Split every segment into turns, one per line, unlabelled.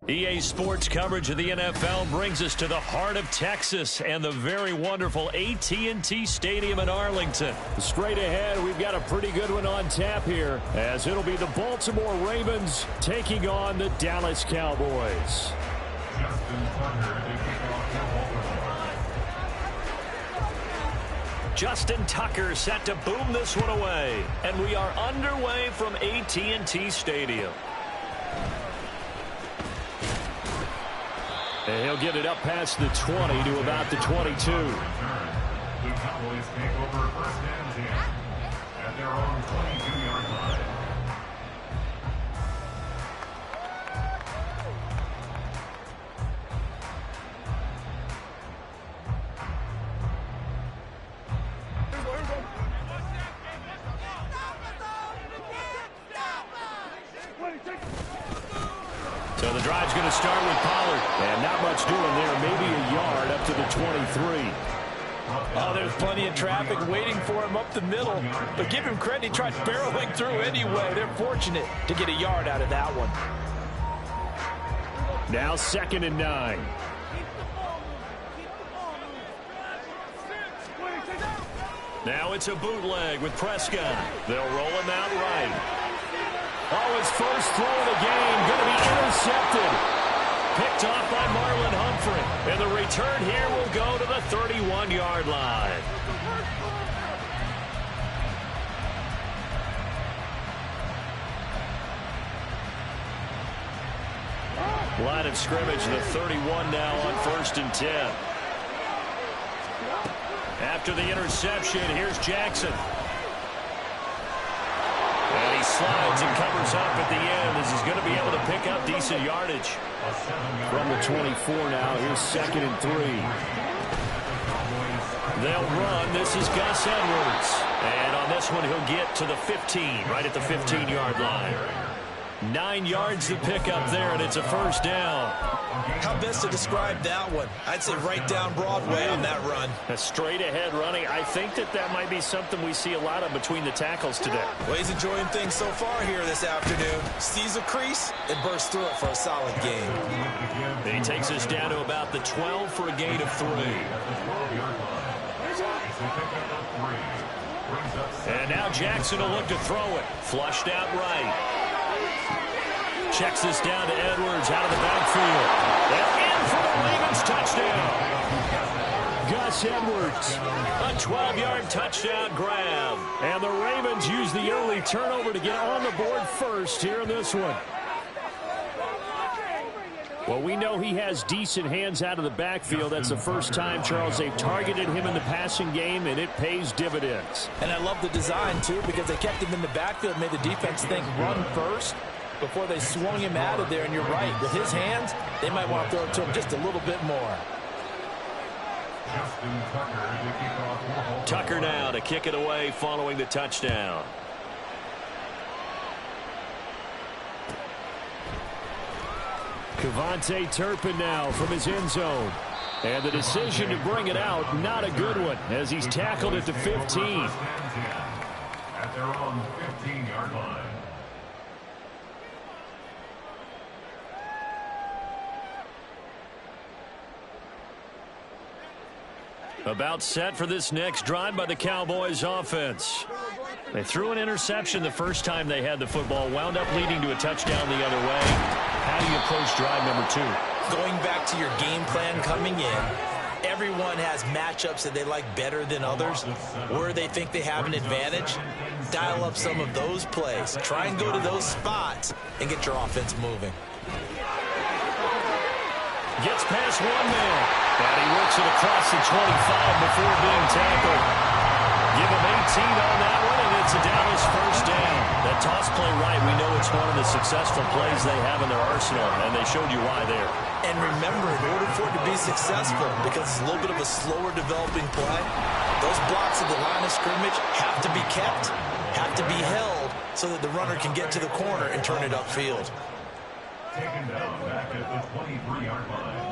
EA Sports coverage of the NFL brings us to the heart of Texas and the very wonderful AT&T Stadium in Arlington. Straight ahead, we've got a pretty good one on tap here, as it'll be the Baltimore Ravens taking on the Dallas Cowboys. Justin Tucker set to boom this one away, and we are underway from AT&T Stadium. And he'll get it up past the 20 to about the 22.
The Cowboys take over first and 10 at their own 22-yard line.
So the drive's going to start with Pollard. And not much doing there. Maybe a yard up to the 23.
Oh, there's plenty of traffic waiting for him up the middle. But give him credit, he tried barreling through anyway. They're fortunate to get a yard out of that one.
Now 2nd and 9. Now it's a bootleg with Prescott. They'll roll him out right. Oh, his first throw of the game going to be intercepted. Picked off by Marlon Humphrey. And the return here will go to the 31-yard line. Line of scrimmage, the 31 now on 1st and 10. After the interception, here's Jackson. And he slides and covers up at the end as he's going to be able to pick up decent yardage. From the 24 now, here's 2nd and 3. They'll run. This is Gus Edwards. And on this one, he'll get to the 15, right at the 15-yard line. 9 yards to pick up there, and it's a first down.
How best to describe that one? I'd say right down Broadway on that run.
A straight-ahead running. I think that might be something we see a lot of between the tackles today.
Well, he's enjoying things so far here this afternoon. Sees a crease and bursts through it for a solid game.
And he takes us down to about the 12 for a gain of 3. And now Jackson will look to throw it. Flushed out right. Checks this down to Edwards out of the backfield. And in for the Ravens touchdown. Gus Edwards, a 12-yard touchdown grab. And the Ravens use the early turnover to get on the board first here in this one. Well, we know he has decent hands out of the backfield. That's the first time, Charles, they've targeted him in the passing game, and it pays dividends.
And I love the design, too, because they kept him in the backfield, made the defense think run first before they swung him out of there. And you're right, with his hands, they might want to throw it to him just a little bit more.
Tucker now to kick it away following the touchdown. Kevontae Turpin now from his end zone. And the decision to bring it out, not a good one, as he's tackled at the 15.
At their own 15-yard line.
About set for this next drive by the Cowboys offense. They threw an interception the first time they had the football, wound up leading to a touchdown the other way. How do you approach drive number 2?
Going back to your game plan coming in, everyone has matchups that they like better than others, where they think they have an advantage. Dial up some of those plays. Try and go to those spots and get your offense moving.
Gets past one man, and he works it across the 25 before being tackled. Give him 18 on that one, and it's a Dallas first down. That toss play right, we know it's one of the successful plays they have in their arsenal, and they showed you why there.
And remember, in order for it to be successful, because it's a little bit of a slower developing play, those blocks at the line of scrimmage have to be kept, have to be held, so that the runner can get to the corner and turn it upfield.
Taken down back at the 23-yard line.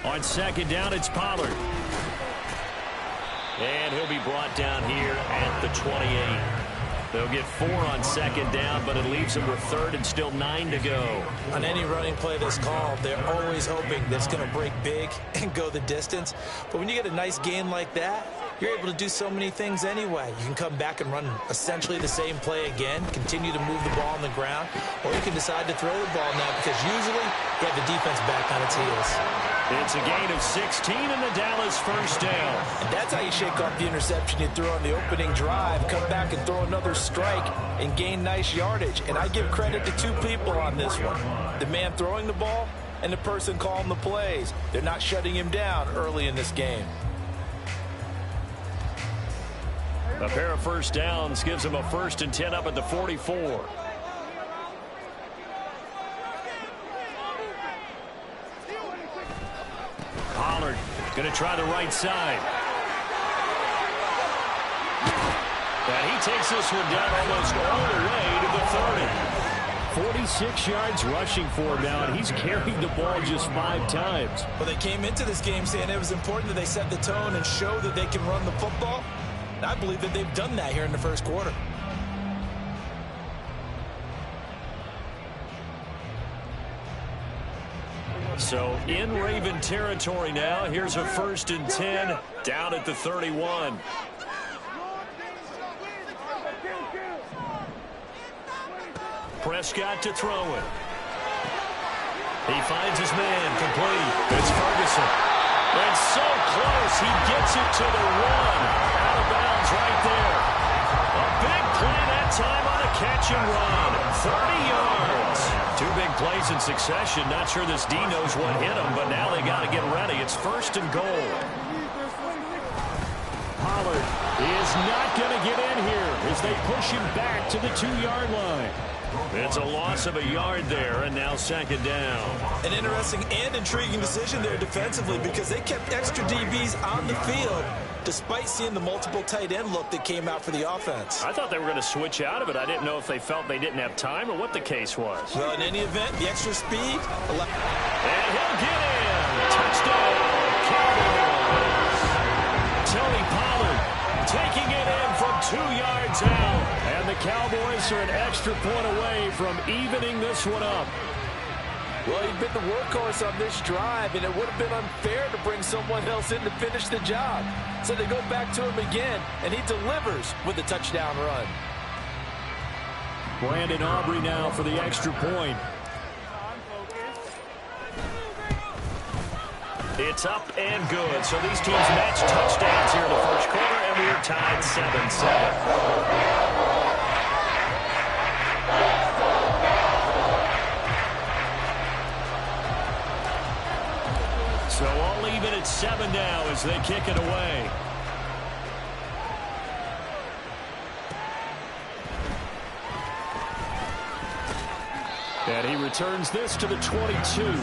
On second down, it's Pollard. And he'll be brought down here at the 28. They'll get 4 on second down, but it leaves them with third and still 9 to go.
On any running play that's called, they're always hoping that it's going to break big and go the distance. But when you get a nice gain like that, you're able to do so many things anyway. You can come back and run essentially the same play again, continue to move the ball on the ground, or you can decide to throw the ball now because usually you have the defense back on its heels.
It's a gain of 16 and the Dallas first down.
And that's how you shake off the interception you threw on the opening drive, come back and throw another strike and gain nice yardage. And I give credit to 2 people on this one. The man throwing the ball and the person calling the plays. They're not shutting him down early in this game.
A pair of first downs gives them a 1st and 10 up at the 44. Pollard going to try the right side. And he takes this one down almost all the way to the 30. 46 yards rushing for him now, and he's carried the ball just 5 times.
Well, they came into this game saying it was important that they set the tone and show that they can run the football. And I believe that they've done that here in the first quarter.
So in Raven territory now. Here's a 1st and 10 down at the 31. Prescott to throw it. He finds his man complete. It's Ferguson. And so close, he gets it to the 1. Out of bounds right there. A big play that time on a catch and run. 30 yards. 2 big plays in succession. Not sure this D knows what hit him, but now they got to get ready. It's 1st and goal. Pollard is not going to get in here as they push him back to the 2-yard line. It's a loss of a yard there, and now 2nd down.
An interesting and intriguing decision there defensively because they kept extra DBs on the field despite seeing the multiple tight end look that came out for the offense.
I thought they were going to switch out of it. I didn't know if they felt they didn't have time or what the case was.
Well, in any event, the extra speed.
And he'll get in. Touchdown, Cowboys. Tony Pollard taking it in from 2 yards out. And the Cowboys are an extra point away from evening this one up.
Well, he'd been the workhorse on this drive, and it would have been unfair to bring someone else in to finish the job. So they go back to him again, and he delivers with a touchdown run.
Brandon Aubrey now for the extra point. It's up and good. So these teams match touchdowns here in the first quarter, and we are tied 7-7. So all even at 7 now as they kick it away. And he returns this to the 22.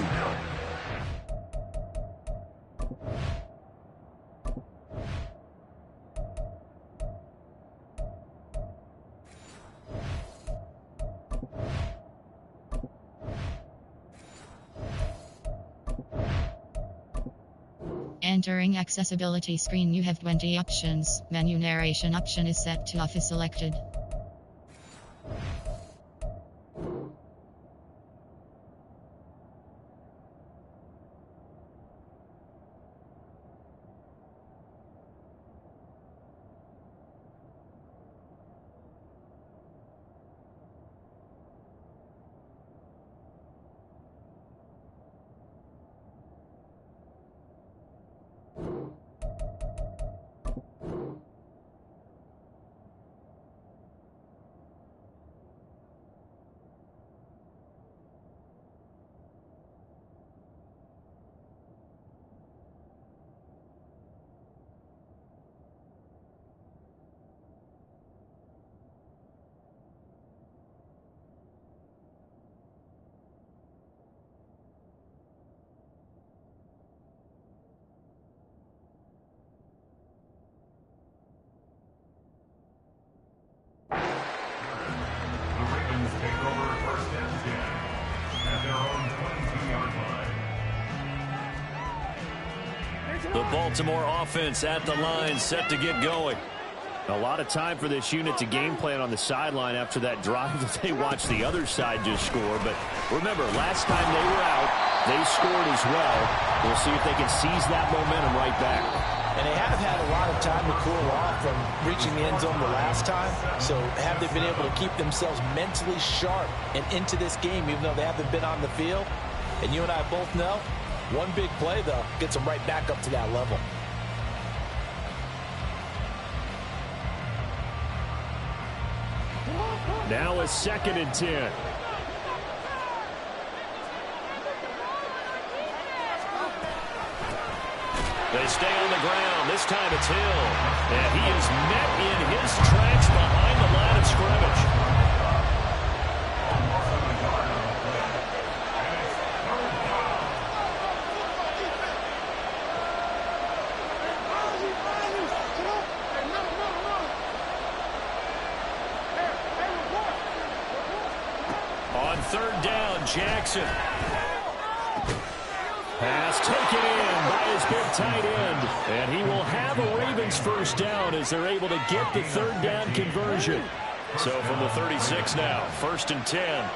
Entering accessibility screen, you have 20 options. Menu narration option is set to off is selected.
The Baltimore offense at the line, set to get going.
A lot of time for this unit to game plan on the sideline after that drive that they watched the other side just score. But remember, last time they were out, they scored as well. We'll see if they can seize that momentum right back.
And they have had a lot of time to cool off from reaching the end zone the last time. So have they been able to keep themselves mentally sharp and into this game, even though they haven't been on the field? And you and I both know, one big play, though, gets them right back up to that level.
Now a 2nd and 10.
They stay on the ground. This time it's Hill. And he is met in his tracks behind the line of scrimmage. On 3rd down, Jackson. Pass taken in by his big tight end. And he will have a Ravens 1st down as they're able to get the 3rd down conversion. So from the 36 now, 1st and 10.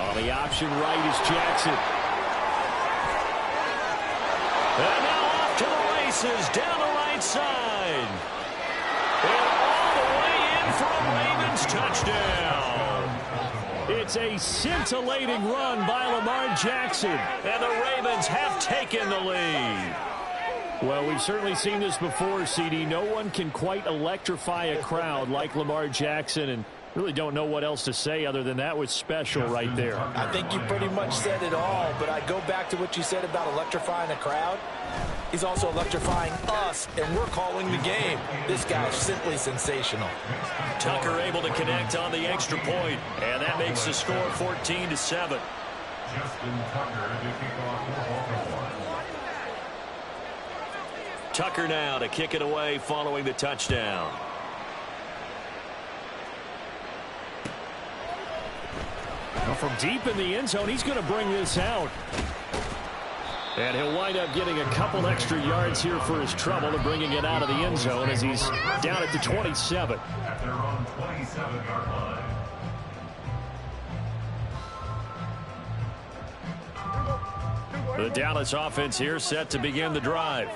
On the option right is Jackson. And now off to the races, down the right side. And all the way in for a Ravens touchdown. It's a scintillating run by Lamar Jackson. And the Ravens have taken the lead.
Well, we've certainly seen this before, CD. No one can quite electrify a crowd like Lamar Jackson, and really don't know what else to say other than that was special right there.
I think you pretty much said it all, but I go back to what you said about electrifying a crowd. He's also electrifying us, and we're calling the game. This guy is simply sensational.
Tucker able to connect on the extra point, and that makes the score 14-7.
Justin Tucker to kick off for Baltimore.
Tucker now to kick it away following the touchdown.
Well, from deep in the end zone, he's going to bring this out. And he'll wind up getting a couple extra yards here for his trouble and bringing it out of the end zone as he's down at the 27.
At their own 27-yard line.
The Dallas offense here set to begin the drive.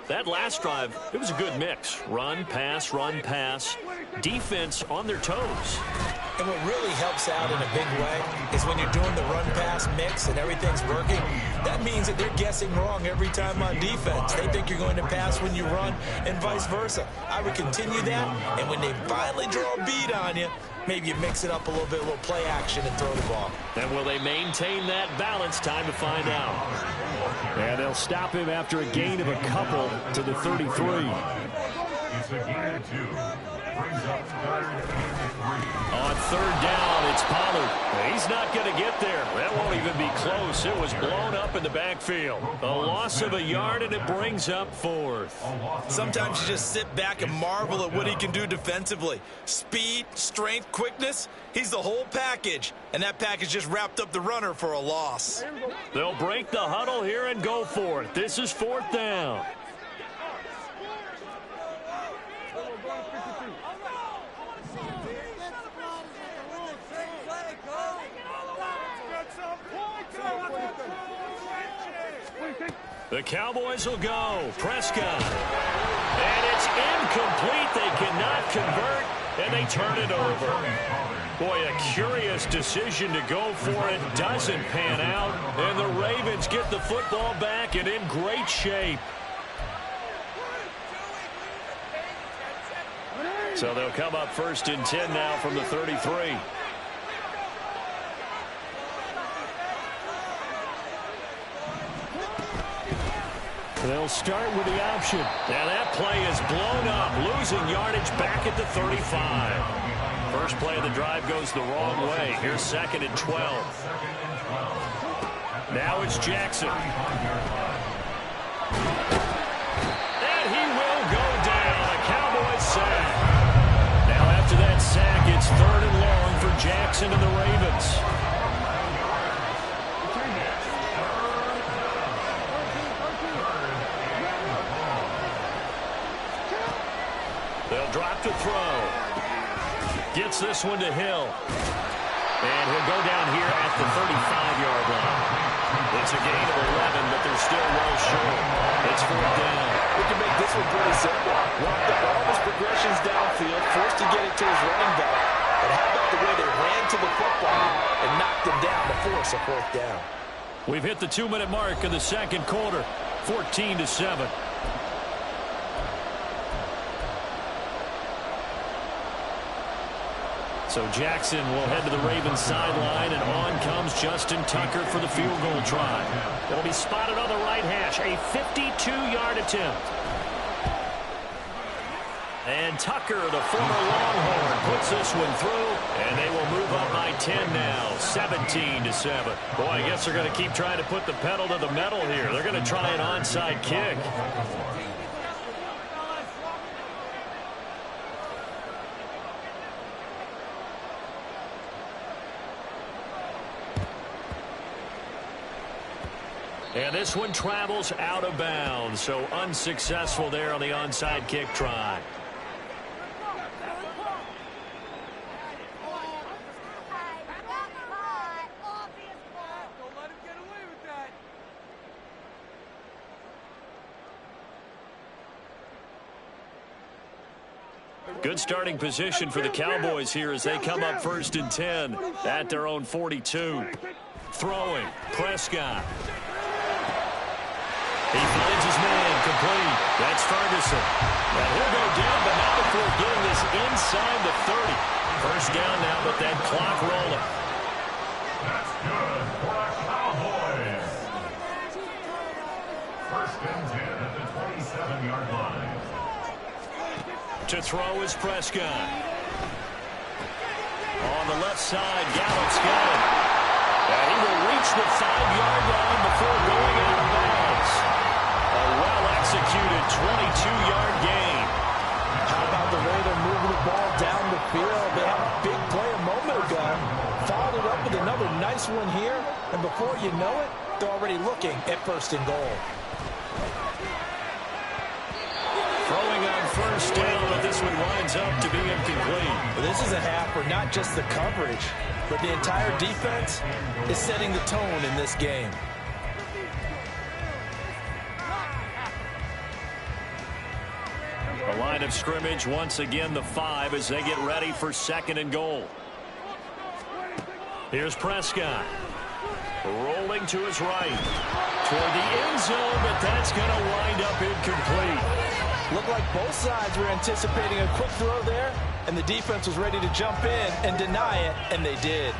That last drive, it was a good mix. Run, pass, defense on their toes.
And what really helps out in a big way is when you're doing the run-pass mix and everything's working, that means that they're guessing wrong every time on defense. They think you're going to pass when you run and vice versa. I would continue that, and when they finally draw a beat on you, maybe you mix it up a little bit, a little play action and throw the ball.
And will they maintain that balance? Time to find out.
And they'll stop him after a gain of a couple to the 33.
It's a gain of 2. Brings up 3rd and 3.
On 3rd down, it's Pollard. He's not going to get there. That won't even be close. It was blown up in the backfield. A loss of a yard, and it brings up 4th.
Sometimes you just sit back and marvel at what he can do defensively. Speed, strength, quickness. He's the whole package. And that package just wrapped up the runner for a loss.
They'll break the huddle here and go for it. This is 4th down. The Cowboys will go. Prescott. And it's incomplete. They cannot convert, and they turn it over. Boy, a curious decision to go for it. Doesn't pan out, and the Ravens get the football back and in great shape. So they'll come up 1st and 10 now from the 33. They'll start with the option. Now that play is blown up, losing yardage back at the 35. First play of the drive goes the wrong way. Here's 2nd and 12. Now it's Jackson. And he will go down. A Cowboys sack. Now after that sack, it's 3rd and long for Jackson and the Ravens. They'll drop to throw. Gets this one to Hill. And he'll go down here at the 35-yard line. It's a gain of 11, but they're still well short. It's 4th down.
We can make this one pretty simple. Walked up all his progressions downfield, forced to get it to his running back. But how about the way they ran to the football and knocked him down to force a 4th down?
We've hit the 2-minute mark of the 2nd quarter. 14-7. So Jackson will head to the Ravens sideline, and on comes Justin Tucker for the field goal try. It'll be spotted on the right hash, a 52-yard attempt. And Tucker, the former Longhorn, puts this one through, and they will move up by 10 now, 17-7. Boy, I guess they're going to keep trying to put the pedal to the metal here. They're going to try an onside kick. And this one travels out of bounds, so unsuccessful there on the onside kick try. Good starting position for the Cowboys here as they come up 1st and 10 at their own 42. Throwing, Prescott. He finds his man, complete. That's Ferguson. And he'll go down, but not before getting this inside the 30. First down now, but that clock rolling.
That's good for the Cowboys. 1st and 10 at the 27-yard line.
To throw is Prescott. On the left side, Gallup's got it. And he will reach the 5-yard line before going out of bounds. A well-executed 22-yard gain.
How about the way they're moving the ball down the field? They had a big play a moment ago. Followed it up with another nice one here. And before you know it, they're already looking at 1st and goal.
Throwing on 1st down, but this one winds up to be incomplete.
But this is a half where not just the coverage, but the entire defense is setting the tone in this game.
The line of scrimmage, once again, the 5 as they get ready for 2nd and goal. Here's Prescott. Rolling to his right. Toward the end zone, but that's going to wind up incomplete.
Looked like both sides were anticipating a quick throw there, and the defense was ready to jump in and deny it, and they did.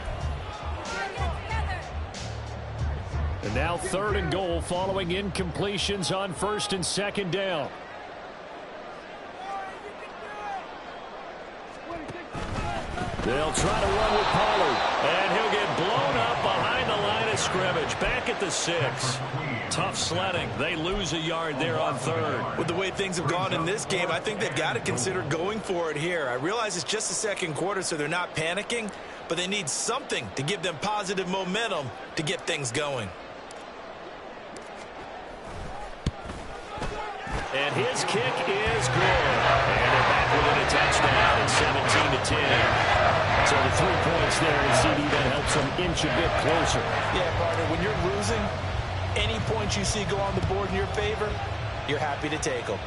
And now 3rd and goal following incompletions on 1st and 2nd down. They'll try to run with Pollard. And he'll get blown up behind the line of scrimmage. Back at the 6. Tough sledding. They lose a yard there on 3rd.
With the way things have gone in this game, I think they've got to consider going for it here. I realize it's just the second quarter, so they're not panicking, but they need something to give them positive momentum to get things going.
And his kick is good. And they're back within a touchdown. It's 17-10. So the 3 points there, and CD that helps them inch a bit closer.
Yeah, partner, when you're losing, any points you see go on the board in your favor, you're happy to take them.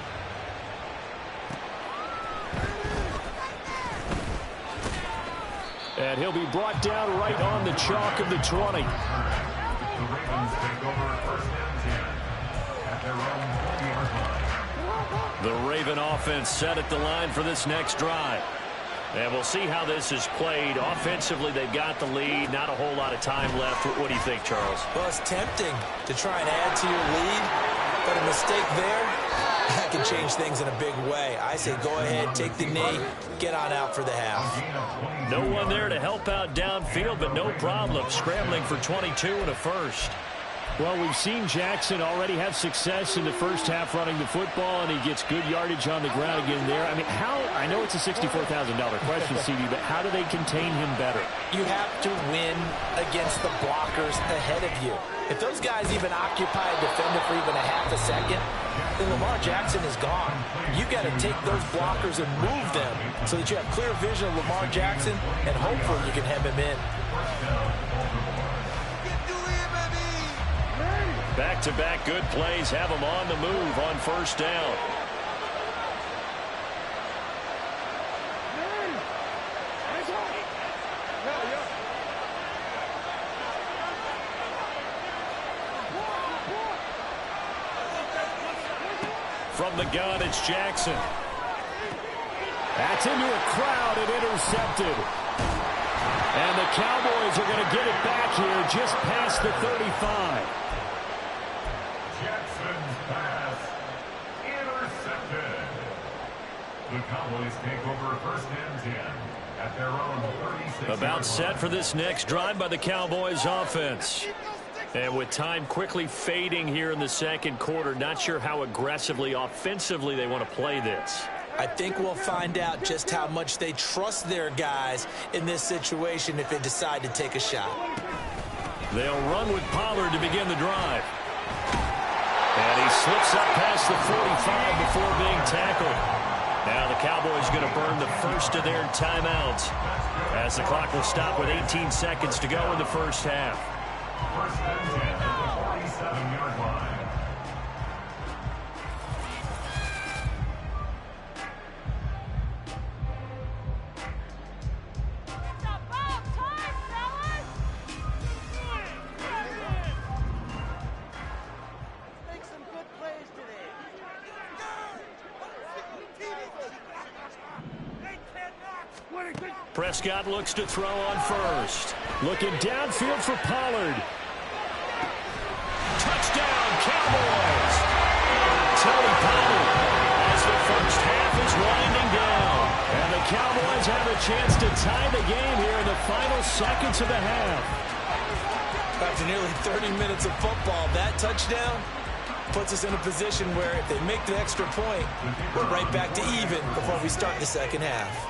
And he'll be brought down right on the chalk of the 20.
The Ravens take over 1st and 10 at their own 40-yard line.
The Raven offense set at the line for this next drive. And we'll see how this is played. Offensively, they've got the lead. Not a whole lot of time left. What do you think, Charles?
Well, it's tempting to try and add to your lead, but a mistake there, that can change things in a big way. I say go ahead, take the knee, get on out for the half.
No one there to help out downfield, but no problem. Scrambling for 22 and a first.
Well, we've seen Jackson already have success in the first half running the football, and he gets good yardage on the ground again there. I mean, I know it's a $64,000 question, CD, but how do they contain him better?
You have to win against the blockers ahead of you. If those guys even occupy a defender for even a half a second, then Lamar Jackson is gone. You got to take those blockers and move them so that you have clear vision of Lamar Jackson, and hopefully you can hem him in.
Back-to-back good plays have them on the move on 1st down. From the gun, it's Jackson.
That's into a crowd and intercepted. And the Cowboys are going to get it back here just past the 35.
Jackson's pass intercepted. The Cowboys take over 1st and 10 at their own 36.
About set for this next drive by the Cowboys offense. And with time quickly fading here in the second quarter, not sure how aggressively, offensively they want to play this.
I think we'll find out just how much they trust their guys in this situation if they decide to take a shot.
They'll run with Pollard to begin the drive. And he slips up past the 45 before being tackled. Now the Cowboys going to burn the first of their timeouts as the clock will stop with 18 seconds to go in the first half.
1st and 10 at the 47-yard line.
Prescott looks to throw on 1st.
Looking downfield for Pollard.
Touchdown, Cowboys! Tony Pollard as the first half is winding down.
And the Cowboys have a chance to tie the game here in the final seconds of the half.
After nearly 30 minutes of football, that touchdown puts us in a position where if they make the extra point, we're right back to even before we start the second half.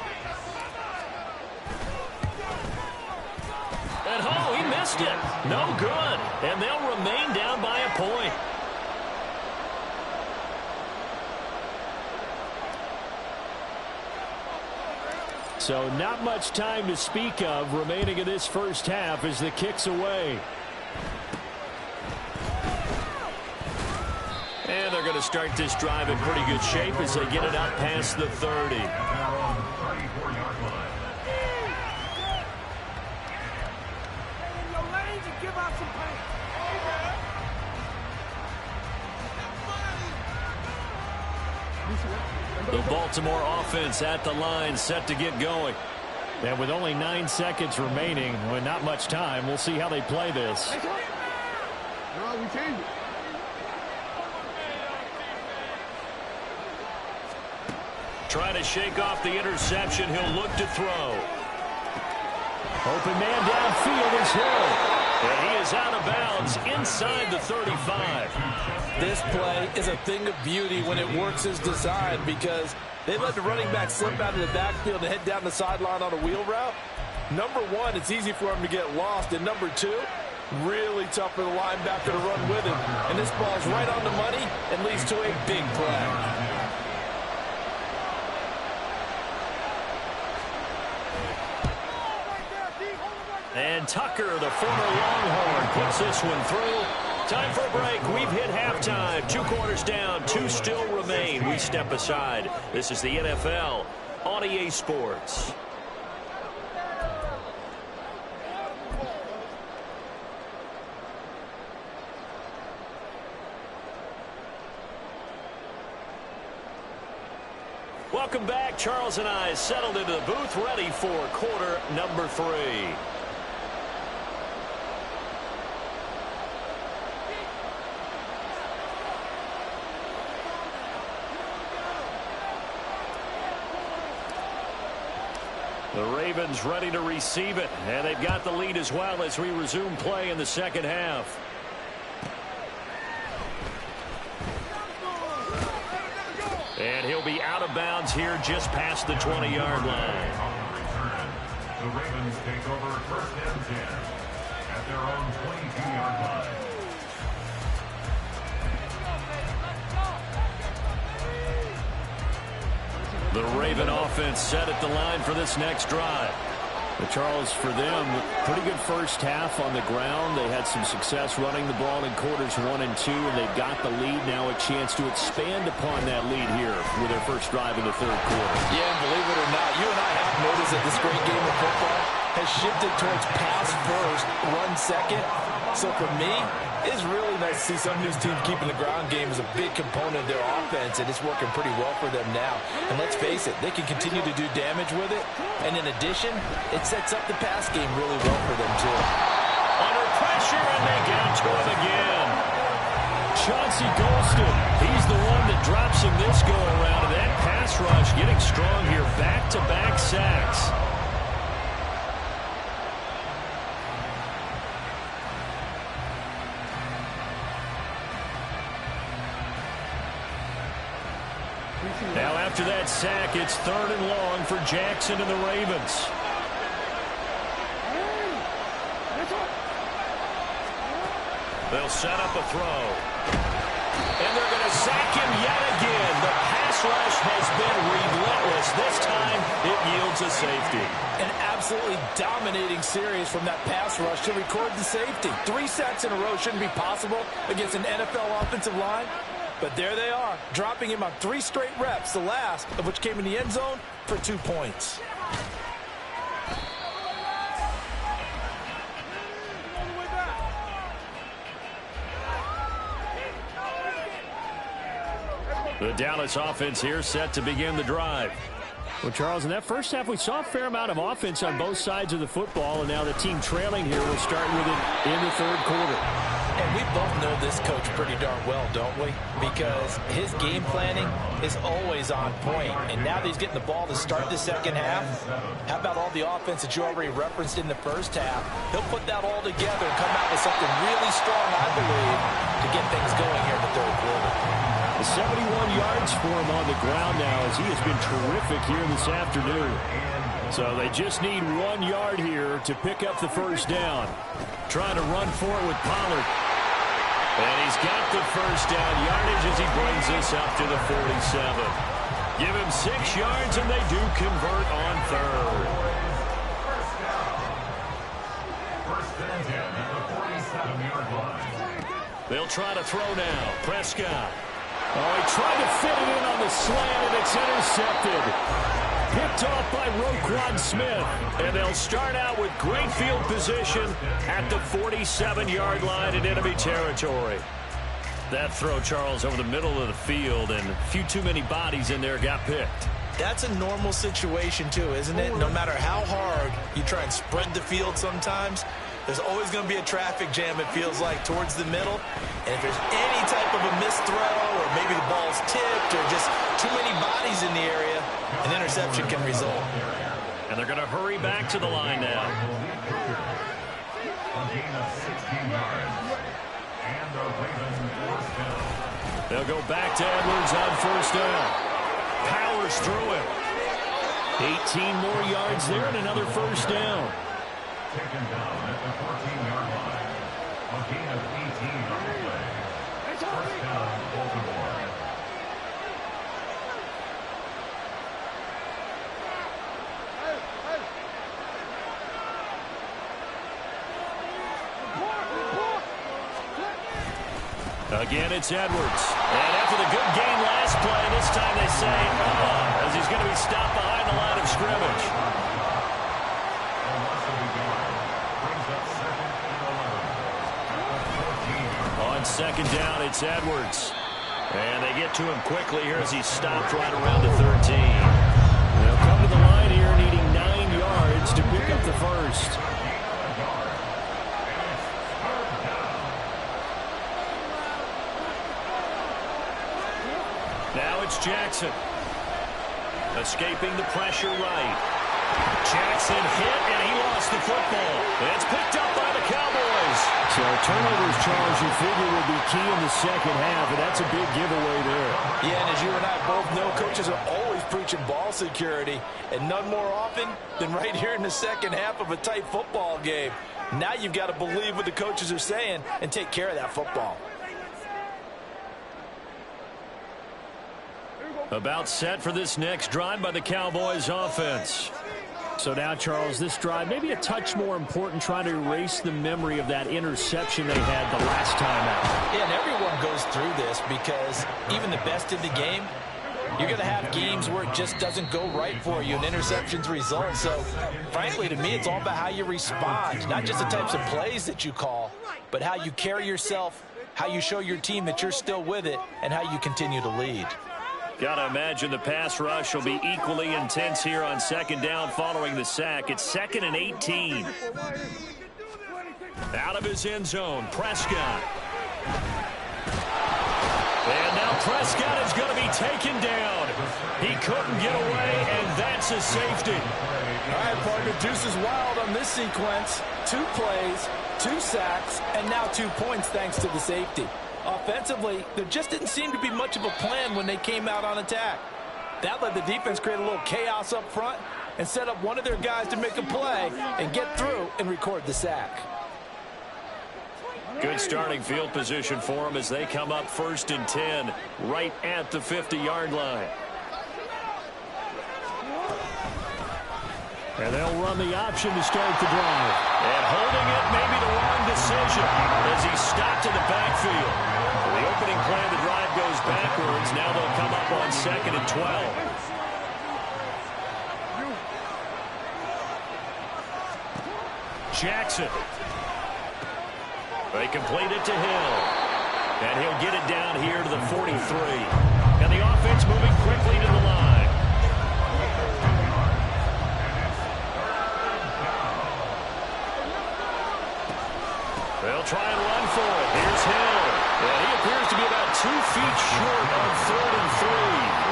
Oh, he missed it. No good. And they'll remain down by a point.
So not much time to speak of remaining in this first half as the kick's away.
And they're going to start this drive in pretty good shape as they get it out past the 30. The Baltimore offense at the line, set to get going.
And with only 9 seconds remaining, with not much time, we'll see how they play this.
Trying to shake off the interception. He'll look to throw. Open man downfield is Hill. And he is out of bounds inside the 35.
This play is a thing of beauty when it works as designed because they let the running back slip out of the backfield and head down the sideline on a wheel route. Number one, it's easy for him to get lost. And number two, really tough for the linebacker to run with him. And this ball's right on the money and leads to a big play.
And Tucker, the former Longhorn, puts this one through. Time for a break. We've hit halftime. 2 quarters down. 2 still remain. We step aside. This is the NFL on EA Sports. Welcome back. Charles and I settled into the booth, ready for quarter number 3. The Ravens ready to receive it, and they've got the lead as well as we resume play in the second half. And he'll be out of bounds here just past the 20-yard line.
The Ravens take over first and 10 at their own 22-yard line.
The Raven offense set at the line for this next drive.
But Charles, for them, pretty good first half on the ground. They had some success running the ball in quarters 1 and 2, and they've got the lead now, a chance to expand upon that lead here with their first drive in the third quarter.
Yeah, and believe it or not, you and I have noticed that this great game of football has shifted towards pass first, run second. So for me, it's really nice to see some of these teams keeping the ground game as a big component of their offense, and it's working pretty well for them now. And let's face it, they can continue to do damage with it. And in addition, it sets up the pass game really well for them, too.
Under pressure, and they get to him again. Chauncey Golston, he's the one that drops him this go-around. And that pass rush getting strong here, back-to-back sacks. Now after that sack, it's 3rd and long for Jackson and the Ravens. They'll set up a throw. And they're going to sack him yet again. The pass rush has been relentless. This time, it yields a safety.
An absolutely dominating series from that pass rush to record the safety. 3 sacks in a row shouldn't be possible against an NFL offensive line. But there they are, dropping him on 3 straight reps, the last of which came in the end zone for 2 points.
The Dallas offense here set to begin the drive.
Well, Charles, in that first half, we saw a fair amount of offense on both sides of the football, and now the team trailing here will start with it in the third quarter.
And we both know this coach pretty darn well, don't we? Because his game planning is always on point. And now that he's getting the ball to start the second half, how about all the offense that you already referenced in the first half? He'll put that all together and come out with something really strong, I believe, to get things going here in the third quarter.
71 yards for him on the ground now as he has been terrific here this afternoon.
So they just need 1 yard here to pick up the first down. Trying to run for it with Pollard. And he's got the first down yardage as he brings this up to the 47. Give him 6 yards and they do convert on 3rd.
First and 10 at the 47-yard line.
They'll try to throw now. Prescott. Oh, he tried to fit it in on the slant, and it's intercepted. Picked off by Roquan Smith. And they'll start out with great field position at the 47-yard line in enemy territory. That throw, Charles, over the middle of the field, and a few too many bodies in there got picked.
That's a normal situation, too, isn't it? No matter how hard you try and spread the field sometimes, there's always going to be a traffic jam, it feels like, towards the middle. And if there's any type of a missed throw or maybe the ball's tipped or just too many bodies in the area, an interception can result.
And they're going to hurry back to the line now.
A gain of 16 yards. And the Ravens first down.
They'll go back to Edwards on first down. Powers through him. 18 more yards there and another first down.
Taken down at the 14-yard line. A gain of 18 on the play. First down, Baltimore.
Again, it's Edwards. And after the good game last play, this time they say, as he's going to be stopped behind the line of scrimmage. On second down, it's Edwards. And they get to him quickly here as he's stopped right around the 13. They'll come to the line here needing 9 yards to pick up the first. Now it's Jackson. Escaping the pressure right. Jackson hit, and he lost the football. It's picked up by the Cowboys.
So turnovers, Charles, you figure will be key in the second half, and that's a big giveaway there.
Yeah, and as you and I both know, coaches are always preaching ball security, and none more often than right here in the second half of a tight football game. Now you've got to believe what the coaches are saying and take care of that football.
About set for this next drive by the Cowboys offense.
So now, Charles, this drive maybe a touch more important, trying to erase the memory of that interception they had the last time out.
Yeah, and everyone goes through this because even the best in the game, you're going to have games where it just doesn't go right for you and interceptions result. So, frankly, to me, it's all about how you respond, not just the types of plays that you call, but how you carry yourself, how you show your team that you're still with it, and how you continue to lead.
Got to imagine the pass rush will be equally intense here on second down following the sack. It's 2nd and 18. Out of his end zone, Prescott. And now Prescott is going to be taken down. He couldn't get away, and that's a safety.
All right, partner, deuce is wild on this sequence. 2 plays, 2 sacks, and now 2 points thanks to the safety. Offensively, there just didn't seem to be much of a plan when they came out on attack. That let the defense create a little chaos up front and set up one of their guys to make a play and get through and record the sack.
Good starting field position for them as they come up 1st and 10 right at the 50-yard line.
And they'll run the option to start the drive.
And holding it may be the wrong decision as he's stopped in the backfield. The opening play of the drive goes backwards. Now they'll come up on 2nd and 12. Jackson. They complete it to Hill. And he'll get it down here to the 43. And the offense moving quickly to the line. They'll try and run for it. Here's Hill. And he appears to be about 2 feet short on 3rd and 3.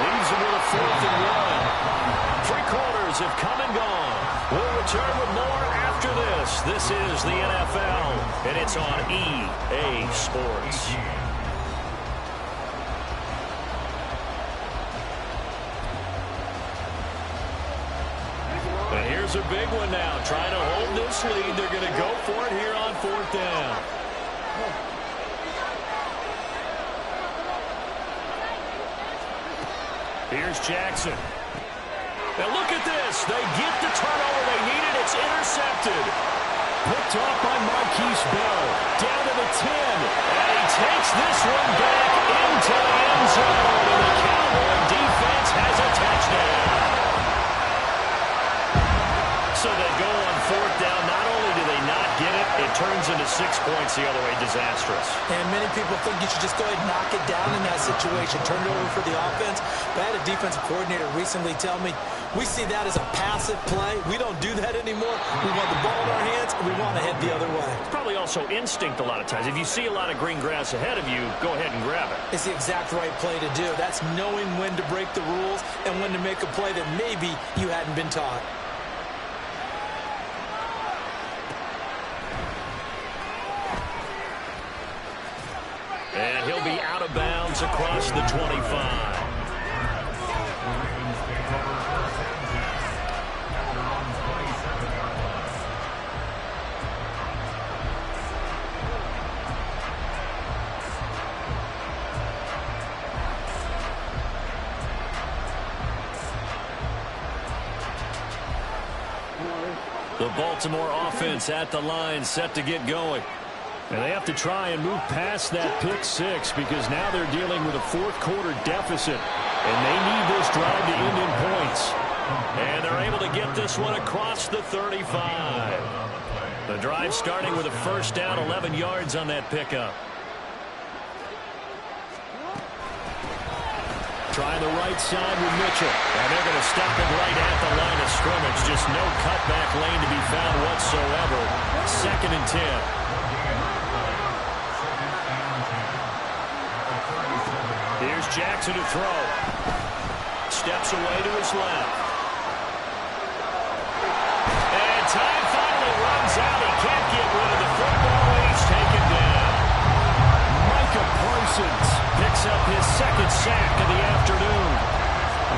Leaves him with a 4th and 1. 3 quarters have come and gone. We'll return with more after this. This is the NFL, and it's on EA Sports. And here's a big one now. Trying to hold this lead. They're going to go for it here on 4th down. Here's Jackson. Now look at this. They get the turnover they needed. It's intercepted. Picked off by Marquise Bell. Down to the 10. And he takes this one back into the end zone. And the Cowboy defense has a touchdown. So they go on 4th down. Not only do they not get it, it turns into 6 points the other way. Disastrous.
And many people think you should just go ahead and knock it down in that situation. Turn it over for the offense. But I had a defensive coordinator recently tell me, we see that as a passive play. We don't do that anymore. We want the ball in our hands, and we want to head the other way.
It's probably also instinct a lot of times. If you see a lot of green grass ahead of you, go ahead and grab it.
It's the exact right play to do. That's knowing when to break the rules and when to make a play that maybe you hadn't been taught.
And he'll be out of bounds across the 25. The Baltimore offense at the line, set to get going.
And they have to try and move past that pick six because now they're dealing with a fourth-quarter deficit. And they need this drive to end in points.
And they're able to get this one across the 35. The drive starting with a first down, 11 yards on that pickup.
Trying the right side with Mitchell.
And they're going to stop it right at the line of scrimmage. Just no cutback lane to be found whatsoever. 2nd and 10. Here's Jackson to throw. Steps away to his left. And time finally runs out. He can't get rid of the football, and he's taken down.
Micah Parsons
picks up his 2nd sack of the afternoon.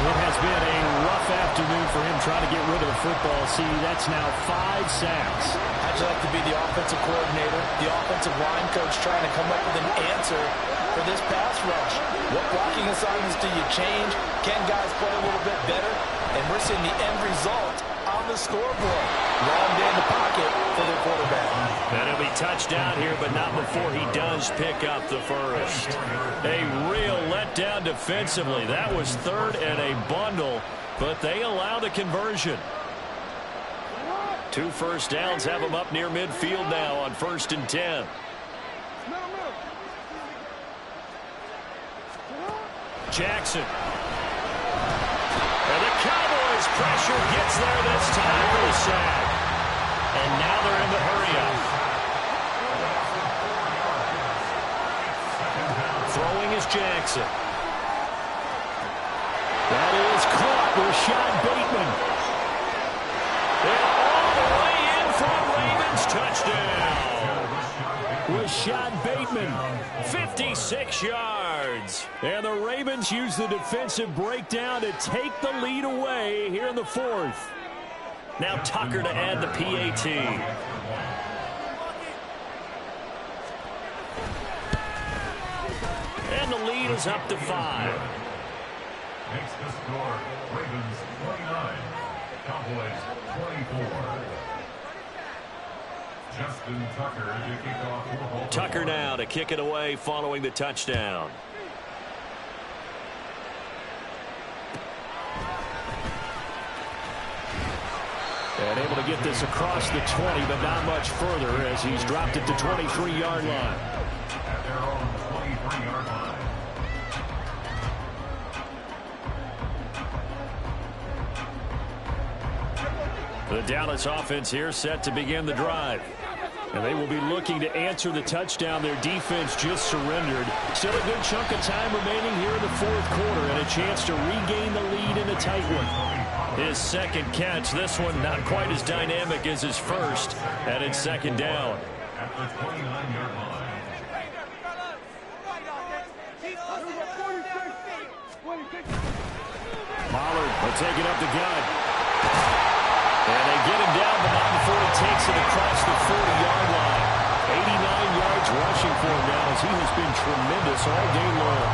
It has been a rough afternoon for him trying to get rid of the football. See, that's now 5 sacks.
How'd you like to be the offensive coordinator, the offensive line coach trying to come up with an answer for this pass rush? What blocking assignments do you change? Can guys play a little bit better? And we're seeing the end result on the scoreboard. Long day in the pocket for their quarterback.
And he'll be touchdown here, but not before he does pick up the first. A real letdown defensively. That was 3rd and a bundle, but they allow the conversion. 2 first downs have them up near midfield now on 1st and 10. Jackson. And the Cowboys pressure gets there this time for the sack. And now they're in the hurry-up. Throwing is Jackson.
That is caught. Rashad Bateman.
And all the way in for a Ravens touchdown.
Rashad Bateman.
56 yards.
And the Ravens use the defensive breakdown to take the lead away here in the 4th.
Now Tucker to add the PAT. And the lead is up to 5.
Makes the score Ravens 29, Cowboys 24. Justin Tucker to kick off for Baltimore.
Tucker now to kick it away following the touchdown.
And able to get this across the 20, but not much further as he's dropped it to 23-yard line.
At their own 23-yard line.
The Dallas offense here set to begin the drive.
And they will be looking to answer the touchdown their defense just surrendered. Still a good chunk of time remaining here in the 4th quarter and a chance to regain the lead in a tight one.
His 2nd catch, this one not quite as dynamic as his first, and it's 2nd down.
At the 29-yard line.
Pollard will take it up the gut.
And they get him down, but not before he takes it across the 40-yard line.
89 yards rushing for him now as he has been tremendous all day long.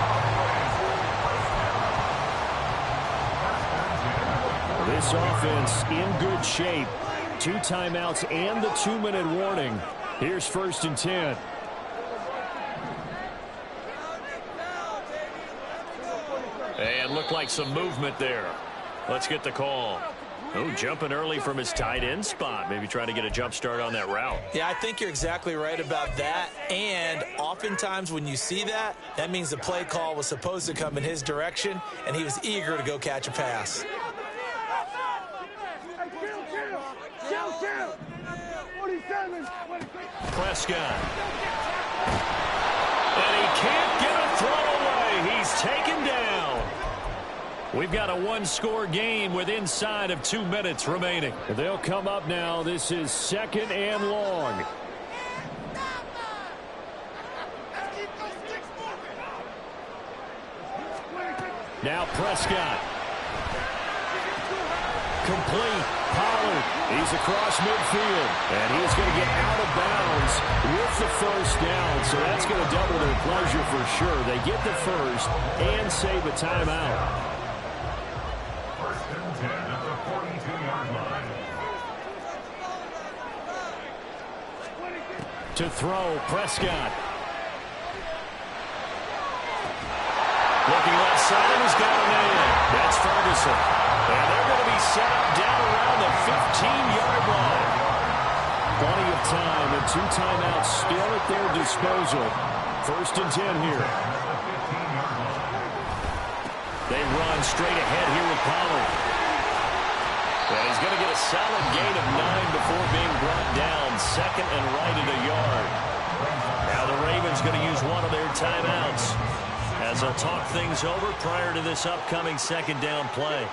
This offense in good shape. 2 timeouts and the 2-minute warning. Here's 1st and 10.
And looked like some movement there. Let's get the call. Oh, jumping early from his tight end spot. Maybe trying to get a jump start on that route.
Yeah, I think you're exactly right about that. And oftentimes when you see that, that means the play call was supposed to come in his direction, and he was eager to go catch a pass.
Prescott. And he can't get a throw away. He's taken down. We've got a 1-score game with inside of 2 minutes remaining.
They'll come up now. This is 2nd and long.
Now Prescott. Complete. Pollard. He's across midfield. And he's going to get out of bounds with the first down. So that's going to double their pleasure for sure. They get the first and save a timeout.
First and 10 at the 42-yard line.
To throw, Prescott. Looking left side, he's got a man. That's Ferguson. And they're going to be set up down around the 15-yard line. Plenty of time and 2 timeouts still at their disposal. First and 10 here. They run straight ahead here with Pollard. And he's going to get a solid gain of 9 before being brought down. Second and right at a yard. Now the Ravens going to use one of their timeouts as they'll talk things over prior to this upcoming second down play.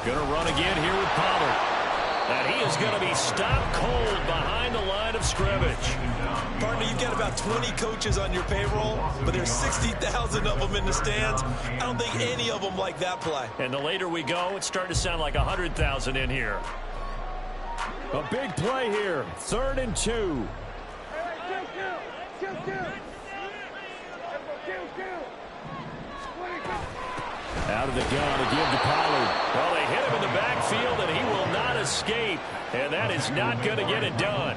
Going to run again here with Pollard. And he is going to be stopped cold behind the line of scrimmage.
Partner, you've got about 20 coaches on your payroll, but there's 60,000 of them in the stands. I don't think any of them like that play.
And the later we go, it's starting to sound like 100,000 in here. A big play here. 3rd and 2. Out of the gun to give to Pollard. Well, they hit him in the backfield, and he will not escape. And that is not going to get it done.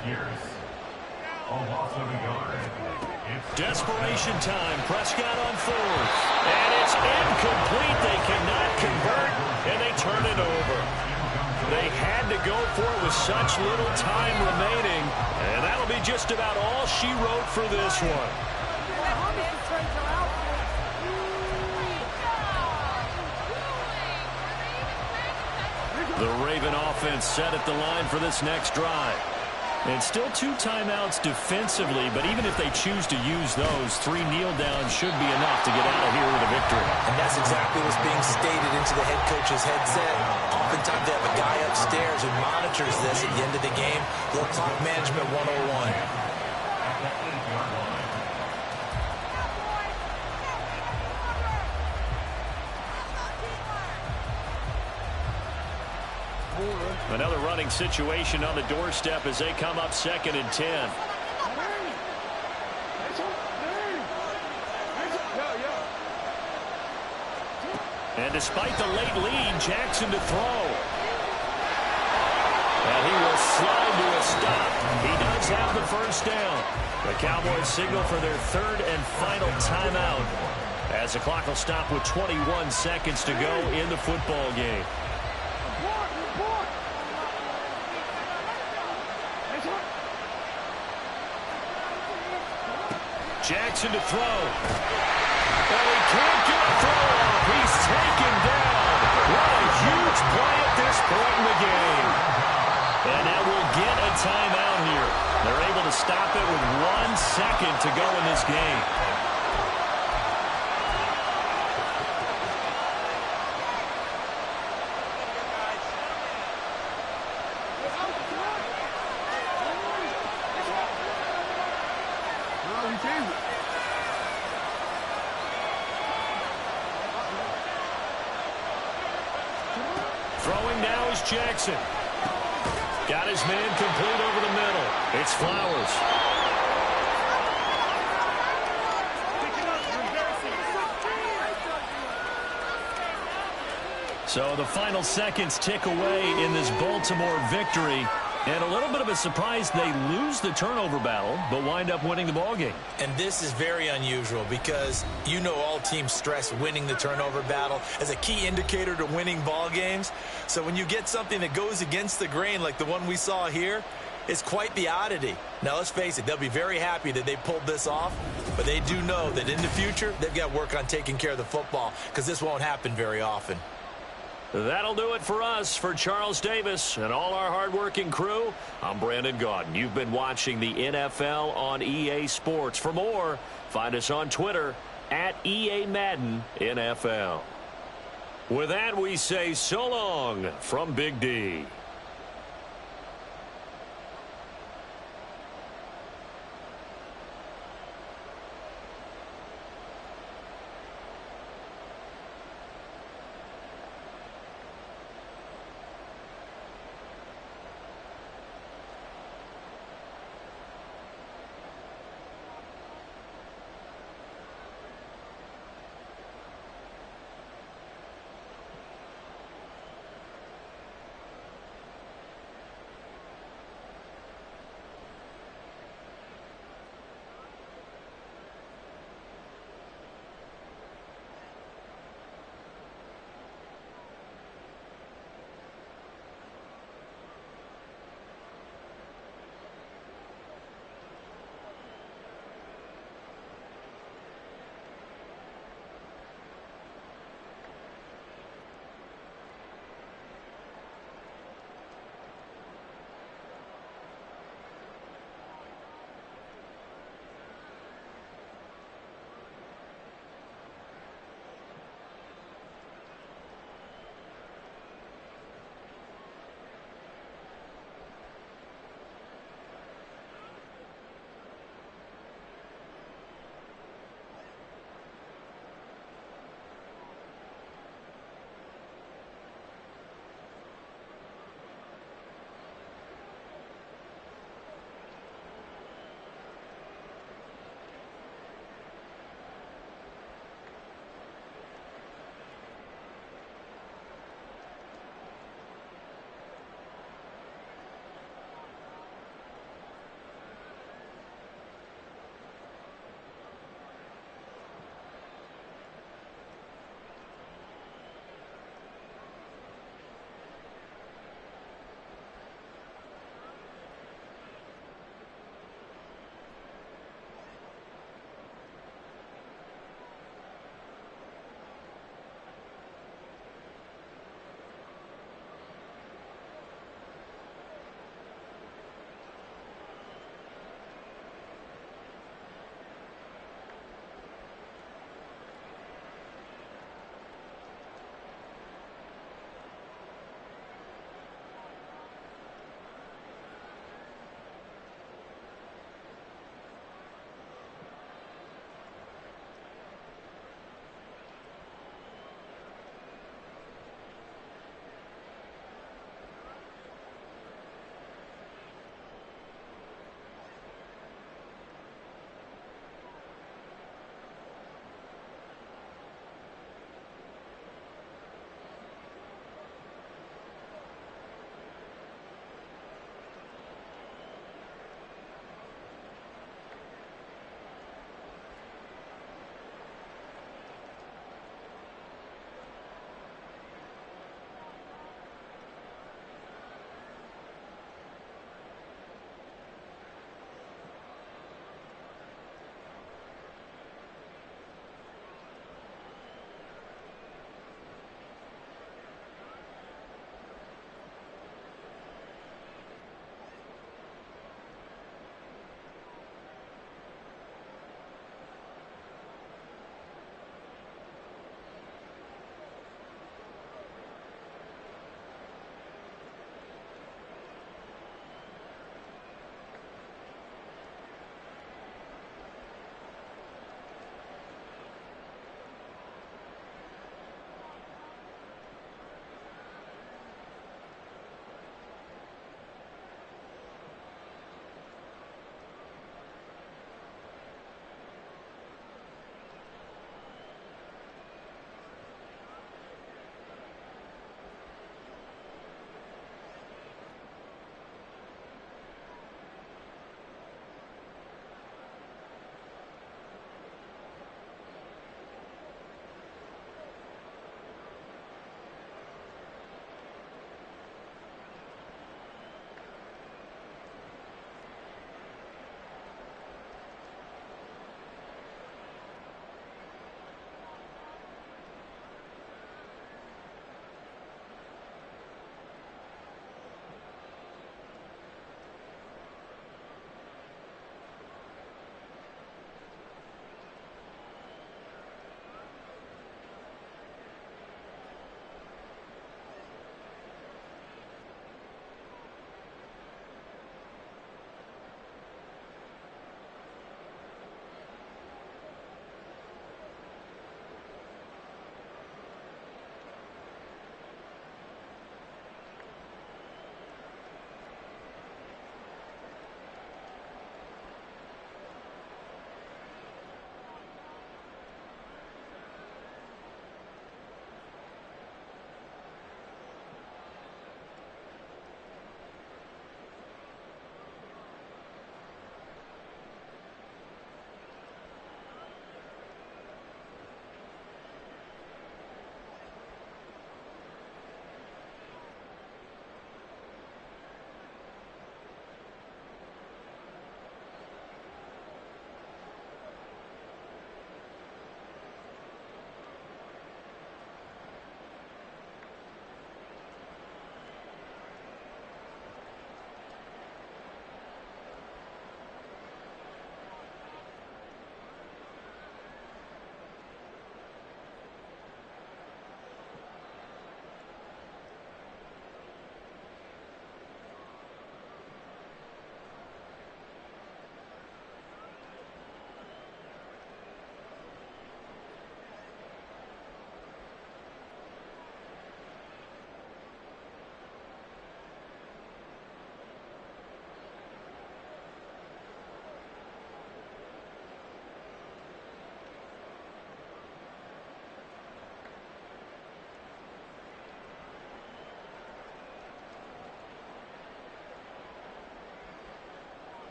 Desperation time. Prescott on 4th. And it's incomplete. They cannot convert, and they turn it over. They had to go for it with such little time remaining. And that'll be just about all she wrote for this one. The Raven offense set at the line for this next drive. And still 2 timeouts defensively, but even if they choose to use those, 3 kneel downs should be enough to get out of here with a victory.
And that's exactly what's being stated into the head coach's headset. Oftentimes they have a guy upstairs who monitors this at the end of the game. Little clock management 101.
Another running situation on the doorstep as they come up 2nd and 10. And despite the late lead, Jackson to throw. And he will slide to a stop. He does have the first down. The Cowboys signal for their 3rd and final timeout as the clock will stop with 21 seconds to go in the football game. Jackson to throw. And he can't get a throw off. He's taken down. What a huge play at this point in the game. And now we'll get a timeout here. They're able to stop it with 1 second to go in this game. Throwing now is Jackson. Got his man complete over the middle. It's Flowers. So the final seconds tick away in this Baltimore victory. And a little bit of a surprise, they lose the turnover battle, but wind up winning the ballgame.
And this is very unusual because you know all teams stress winning the turnover battle as a key indicator to winning ball games. So when you get something that goes against the grain like the one we saw here, it's quite the oddity. Now, let's face it, they'll be very happy that they pulled this off, but they do know that in the future, they've got to work on taking care of the football because this won't happen very often.
That'll do it for us. For Charles Davis and all our hardworking crew, I'm Brandon Gaudin. You've been watching the NFL on EA Sports. For more, find us on Twitter at EA Madden NFL. With that, we say so long from Big D.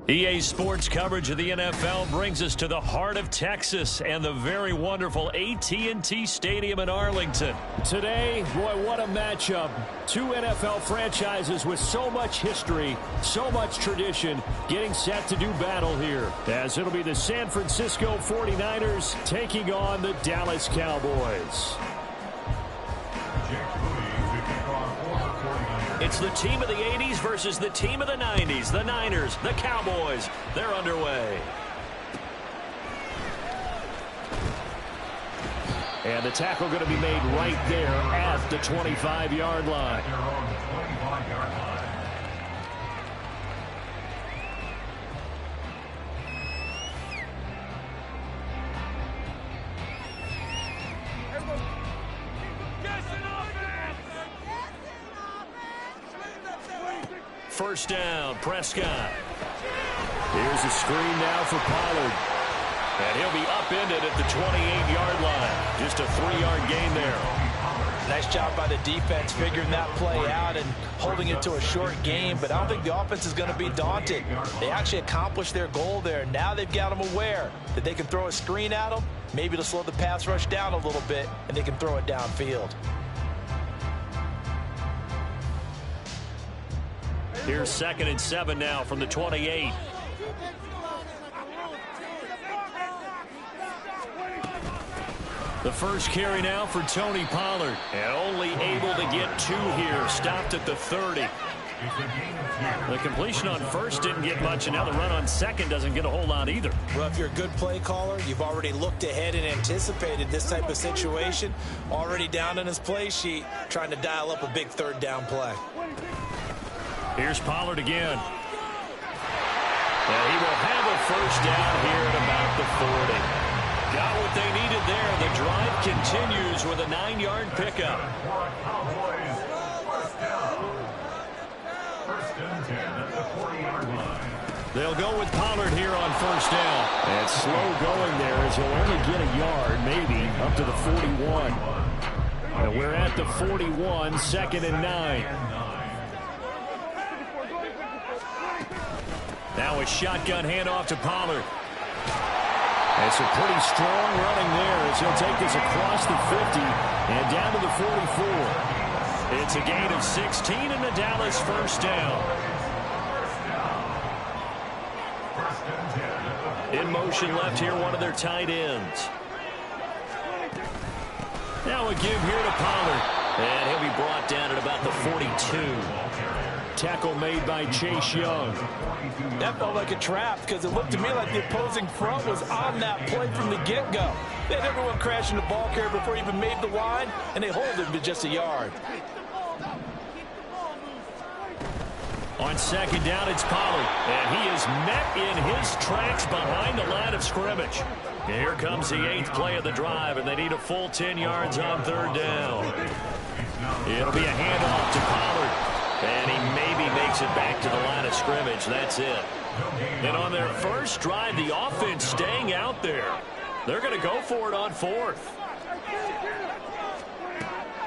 EA Sports coverage of the NFL brings us to the heart of Texas and the very wonderful AT&T Stadium in Arlington.
Today, boy, what a matchup. Two NFL franchises with so much history, so much tradition, getting set to do battle here. As it'll be the San Francisco 49ers taking on the Dallas Cowboys.
It's the team of the 80s versus the team of the 90s. The Niners, the Cowboys, they're underway.
And the tackle going to be made right there at the 25-yard line.
They're on the 25-yard line.
First down, Prescott.
Here's a screen now for Pollard.
And he'll be upended at the 28-yard line. Just a 3-yard gain there.
Nice job by the defense figuring that play out and holding it to a short game, but I don't think the offense is going to be daunted. They actually accomplished their goal there. Now they've got them aware that they can throw a screen at them, maybe to slow the pass rush down a little bit, and they can throw it downfield.
Here's 2nd and 7 now from the 28. The first carry now for Tony Pollard. And only able to get 2 here. Stopped at the 30. The completion on first didn't get much, and now the run on second doesn't get a whole lot either.
Well, if you're a good play caller, you've already looked ahead and anticipated this type of situation. Already down in his play sheet, trying to dial up a big 3rd down play.
Here's Pollard again. And he will have a first down here at about the 40. Got what they needed there. The drive continues with a 9-yard pickup.
First and 10 at the 40-yard line.
They'll go with Pollard here on first down.
And slow going there as he'll only get a yard, maybe, up to the 41. And we're at the 41, 2nd and 9.
Now a shotgun handoff to Pollard. And some pretty strong running there as he'll take this across the 50 and down to the 44. It's a gain of 16 and the Dallas first down. In motion left here, one of their tight ends. Now a give here to Pollard. And he'll be brought down at about the 42.
Tackle made by Chase Young.
That felt like a trap because it looked to me like the opposing front was on that play from the get-go. They had everyone crashing the ball carrier before he even made the line, and they hold him to just a yard.
On 2nd down, it's Pollard, and he is met in his tracks behind the line of scrimmage. And here comes the 8th play of the drive, and they need a full 10 yards on 3rd down. It'll be a handoff to Pollard. And he maybe makes it back to the line of scrimmage. That's it. And on their first drive, the offense staying out there. They're going to go for it on 4th.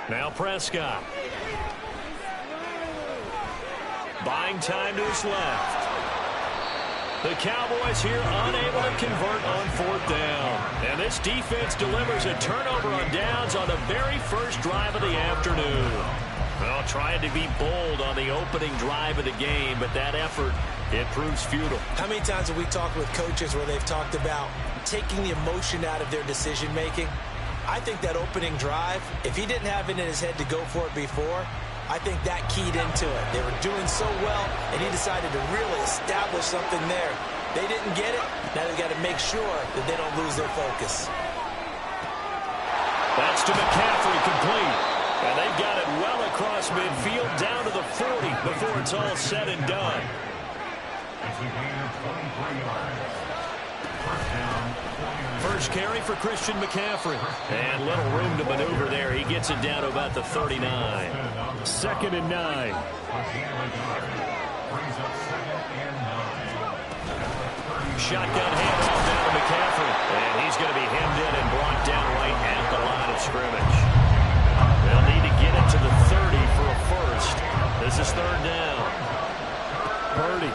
Now Prescott. Buying time to his left. The Cowboys here unable to convert on 4th down. And this defense delivers a turnover on downs on the very first drive of the afternoon. Well, trying to be bold on the opening drive of the game, but that effort, it proves futile.
How many times have we talked with coaches where they've talked about taking the emotion out of their decision-making? I think that opening drive, if he didn't have it in his head to go for it before, I think that keyed into it. They were doing so well, and he decided to really establish something there. They didn't get it. Now they've got to make sure that they don't lose their focus.
That's to McCaffrey, complete. And they've got it well across midfield down to the 40 before it's all said and done.
It's a gain of 23 yards. First down.
First carry for Christian McCaffrey. And little room to maneuver there. He gets it down to about the 39.
2nd and 9.
Shotgun handoff down to McCaffrey. And he's going to be hemmed in and brought down right at the line of scrimmage. They'll need to get it to the 30 for a first. This is 3rd down.
Purdy.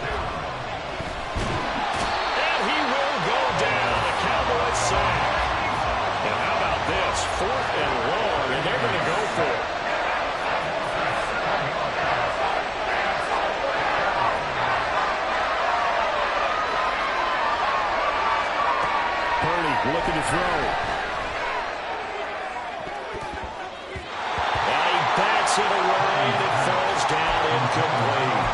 4th and long, and they're going to go for it. Purdy looking to throw. And he bats it away, and it falls down incomplete.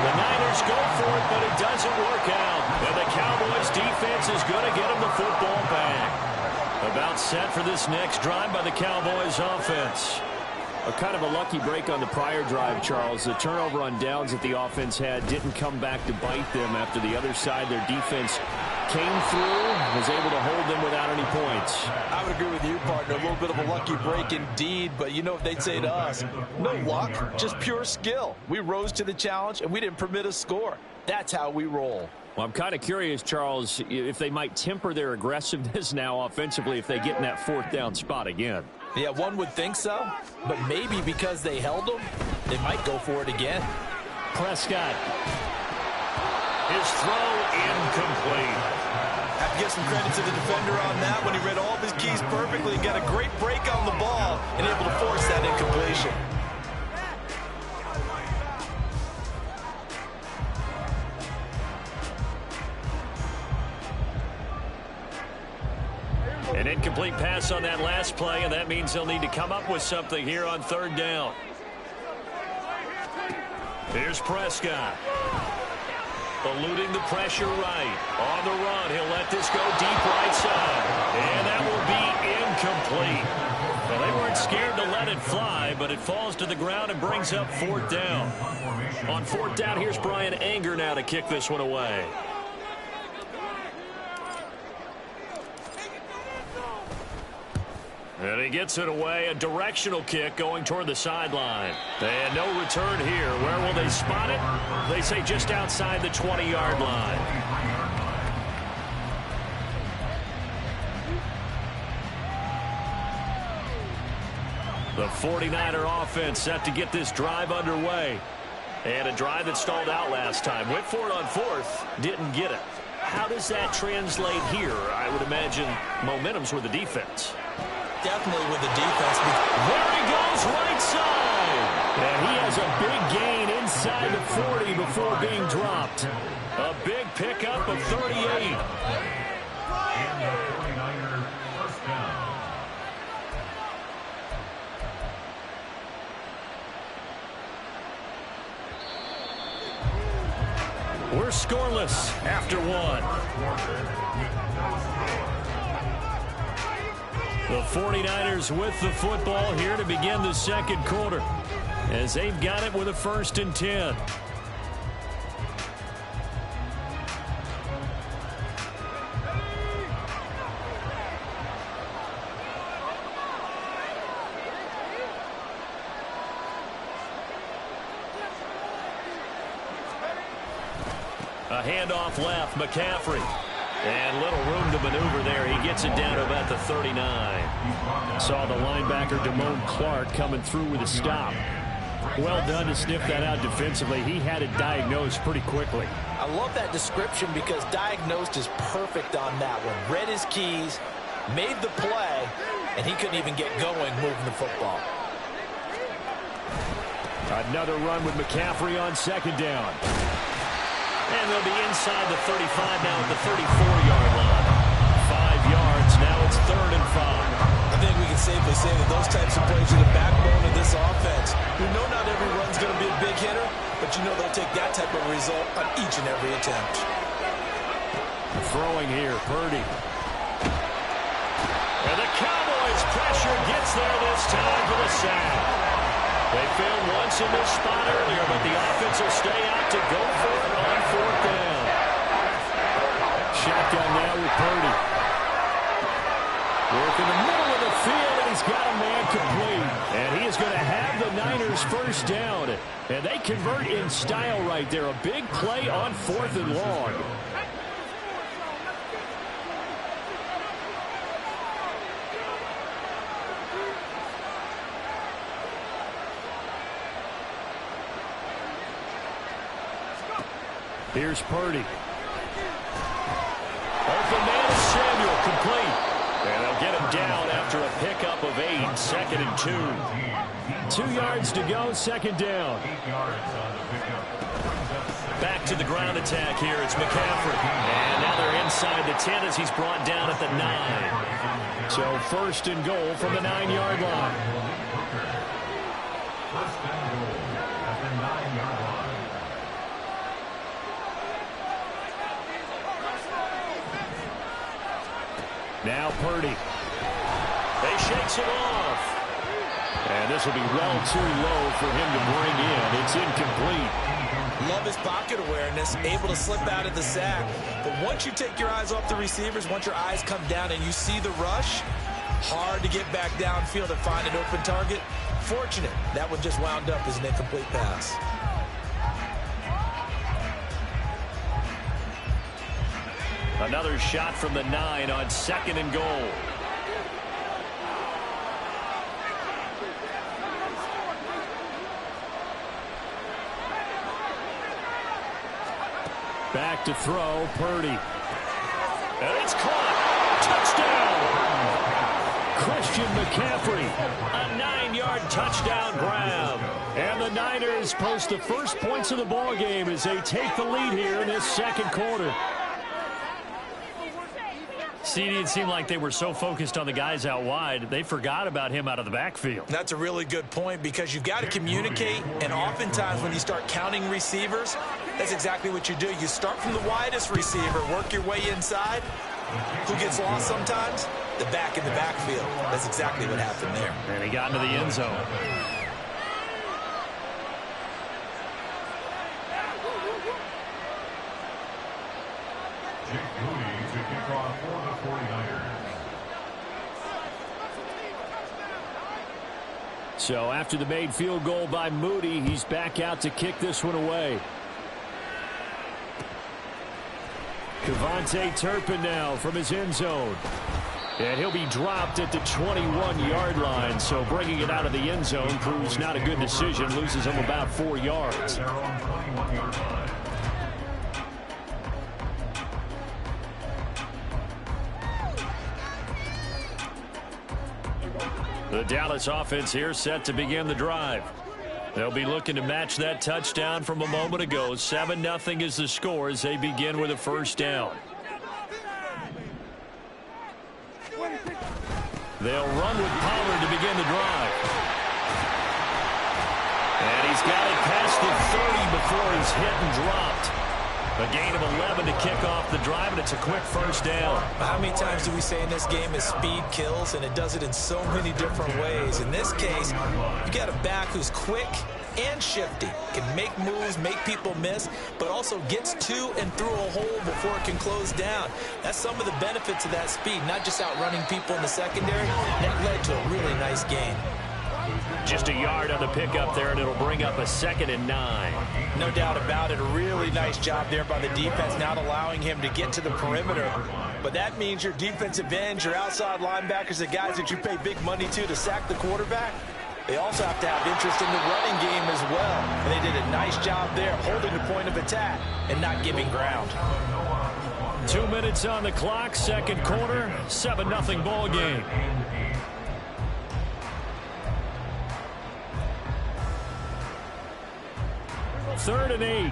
The Niners go for it, but it doesn't work out. And the Cowboys defense is going to get them the football back. About set for this next drive by the Cowboys offense.
A kind of a lucky break on the prior drive, Charles. The turnover on downs that the offense had didn't come back to bite them after the other side. Their defense came through, was able to hold them without any points.
I would agree with you, partner. A little bit of a lucky break indeed, but you know what they'd say to us? No luck, just pure skill. We rose to the challenge, and we didn't permit a score. That's how we roll.
Well, I'm kind of curious, Charles, if they might temper their aggressiveness now offensively if they get in that 4th down spot again.
Yeah, one would think so, but maybe because they held them, they might go for it again.
Prescott. His throw incomplete.
Have to give some credit to the defender on that when he read all of his keys perfectly and got a great break on the ball and able to force that incompletion.
An incomplete pass on that last play, and that means they'll need to come up with something here on 3rd down. Here's Prescott. Eluding the pressure right. On the run, he'll let this go deep right side. And that will be incomplete. Well, they weren't scared to let it fly, but it falls to the ground and brings up 4th down. On 4th down, here's Brian Anger now to kick this one away. And he gets it away, a directional kick going toward the sideline. And no return here. Where will they spot it? They say just outside the 20-yard line. The 49er offense set to get this drive underway. And a drive that stalled out last time. Went for it on 4th, didn't get it. How does that translate here? I would imagine momentum's with the defense.
Definitely with the defense.
There he goes, right side. And he has a big gain inside the 40 before being dropped. A big pickup of 38.
And the 49ers first down.
We're scoreless after 1. The 49ers with the football here to begin the 2nd quarter as they've got it with a 1st and 10. A handoff left, McCaffrey. And little room to maneuver there. He gets it down to about the 39. Saw the linebacker, Damone Clark, coming through with a stop. Well done to sniff that out defensively. He had it diagnosed pretty quickly.
I love that description because diagnosed is perfect on that one. Read his keys, made the play, and he couldn't even get going moving the football.
Another run with McCaffrey on 2nd down. And they'll be inside the 35 now at the 34-yard line. 5 yards, now it's 3rd and 5.
I think we can safely say that those types of plays are the backbone of this offense. We know not every run's going to be a big hitter, but you know they'll take that type of result on each and every attempt.
Throwing here, Purdy. And the Cowboys' pressure gets there this time for the sack. They failed once in this spot earlier, but the offense will stay out to go for it on 4th down. Shotgun now with Purdy. Work in the middle of the field, and he's got a man complete. And he is going to have the Niners' 1st down. And they convert in style right there. A big play on 4th and long. Here's Purdy. Open man is Samuel, complete. And they'll get him down after a pickup of 8, 2nd and 2.
2 yards to go, 2nd down.
8 yards on the pickup.
Back to the ground attack here. It's McCaffrey. And now they're inside the 10 as he's brought down at the 9.
So 1st and goal from the 9-yard line.
1st and goal at the 9-yard line.
Now Purdy.
They shakes it off.
And this will be well too low for him to bring in. It's incomplete.
Love his pocket awareness, able to slip out of the sack. But once you take your eyes off the receivers, once your eyes come down and you see the rush, hard to get back downfield and find an open target. Fortunate, that one just wound up as an incomplete pass.
Another shot from the 9 on 2nd and goal.
Back to throw, Purdy.
And it's caught. Touchdown.
Christian McCaffrey.
A 9-yard touchdown grab.
And the Niners post the first points of the ball game as they take the lead here in this 2nd quarter.
CD, it seemed like they were so focused on the guys out wide, they forgot about him out of the backfield.
That's a really good point because you've got to communicate, and oftentimes when you start counting receivers, that's exactly what you do. You start from the widest receiver, work your way inside. Who gets lost sometimes? The back in the backfield. That's exactly what happened there.
And he got into the end zone.
Jake Moody to kick off for the 49ers.
So after the made field goal by Moody, he's back out to kick this one away. Kevontae Turpin now from his end zone. And he'll be dropped at the 21-yard line. So bringing it out of the end zone proves not a good decision. Loses him about 4 yards.
They're on 21-yard line.
The Dallas offense here set to begin the drive. They'll be looking to match that touchdown from a moment ago. 7-0 is the score as they begin with a 1st down. They'll run with Pollard to begin the drive. And he's got it past the 30 before he's hit and dropped. A gain of 11 to kick off the drive, and it's a quick 1st down.
How many times do we say in this game is speed kills, and it does it in so many different ways. In this case, you got a back who's quick and shifty, can make moves, make people miss, but also gets to and through a hole before it can close down. That's some of the benefits of that speed, not just outrunning people in the secondary. That led to a really nice gain.
Just a yard on the pickup there, and it'll bring up a 2nd and 9.
No doubt about it. A really nice job there by the defense, not allowing him to get to the perimeter. But that means your defensive ends, your outside linebackers, the guys that you pay big money to sack the quarterback, they also have to have interest in the running game as well. And they did a nice job there holding the point of attack and not giving ground.
2 minutes on the clock, 2nd quarter, 7-0 ball game.
Third and 8.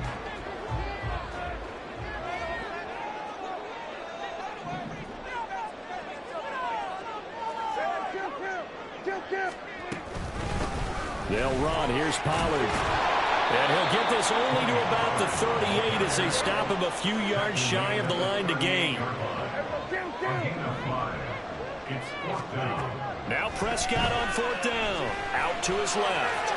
They'll run. Here's Pollard.
And he'll get this only to about the 38 as they stop him a few yards shy of the line to gain. Now Prescott on 4th down. Out to his left.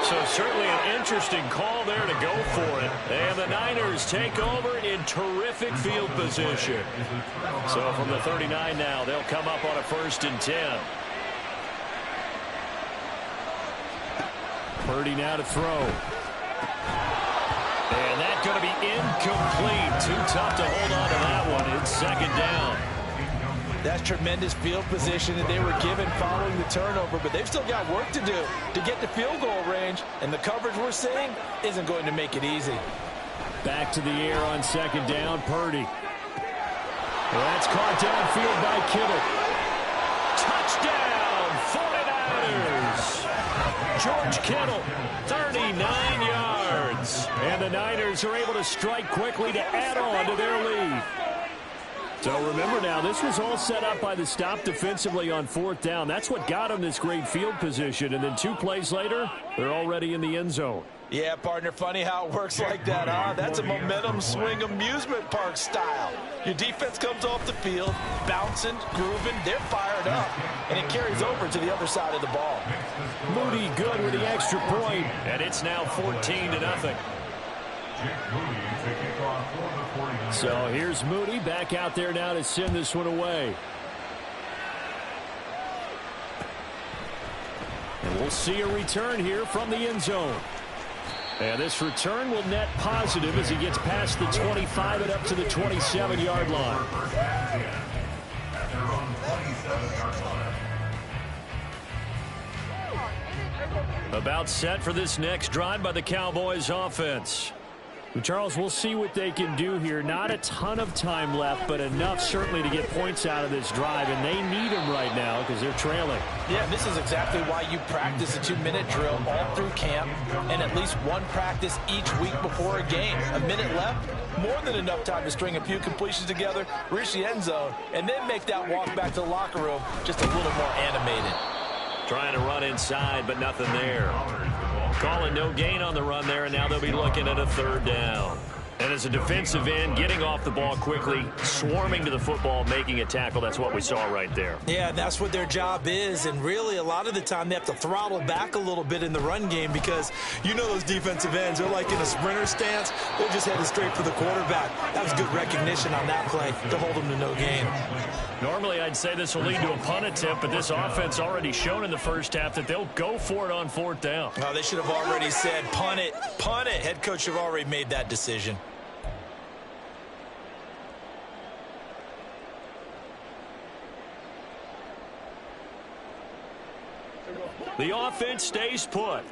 So certainly an interesting call there to go for it. And the Niners take over in terrific field position. So from the 39 now, they'll come up on a 1st and 10.
Purdy now to throw.
And that's going to be incomplete. Too tough to hold on to that one. It's 2nd down.
That's tremendous field position that they were given following the turnover, but they've still got work to do to get to field goal range, and the coverage we're seeing isn't going to make it easy.
Back to the air on 2nd down, Purdy.
That's caught downfield by Kittle. Touchdown, 49ers. George Kittle, 39 yards. And the Niners are able to strike quickly to add on to their lead. So remember now, this was all set up by the stop defensively on 4th down. That's what got them this great field position. And then 2 plays later, they're already in the end zone.
Yeah, partner, funny how it works like that, huh? That's a momentum swing amusement park style. Your defense comes off the field, bouncing, grooving, they're fired up, and it carries over to the other side of the ball.
Moody good with the extra point, and it's now 14-0. So here's Moody back out there now to send this one away. And we'll see a return here from the end zone. And this return will net positive as he gets past the 25 and up to the 27-yard line. About set for this next drive by the Cowboys offense. Charles, we'll see what they can do here. Not a ton of time left, but enough certainly to get points out of this drive, and they need them right now because they're trailing.
Yeah, this is exactly why you practice a 2-minute drill all through camp and at least one practice each week before a game. A minute left, more than enough time to string a few completions together, reach the end zone, and then make that walk back to the locker room just a little more animated.
Trying to run inside, but nothing there. Calling no gain on the run there, and now they'll be looking at a 3rd down. And as a defensive end, getting off the ball quickly, swarming to the football, making a tackle, that's what we saw right there.
Yeah, that's what their job is, and really a lot of the time they have to throttle back a little bit in the run game because you know those defensive ends, they're like in a sprinter stance. They're just headed straight for the quarterback. That was good recognition on that play to hold them to no gain.
Normally, I'd say this will lead to a punt attempt, but this offense already shown in the first half that they'll go for it on 4th down.
Oh, they should have already said, punt it, punt it. Head coach should have already made that decision.
The offense stays put.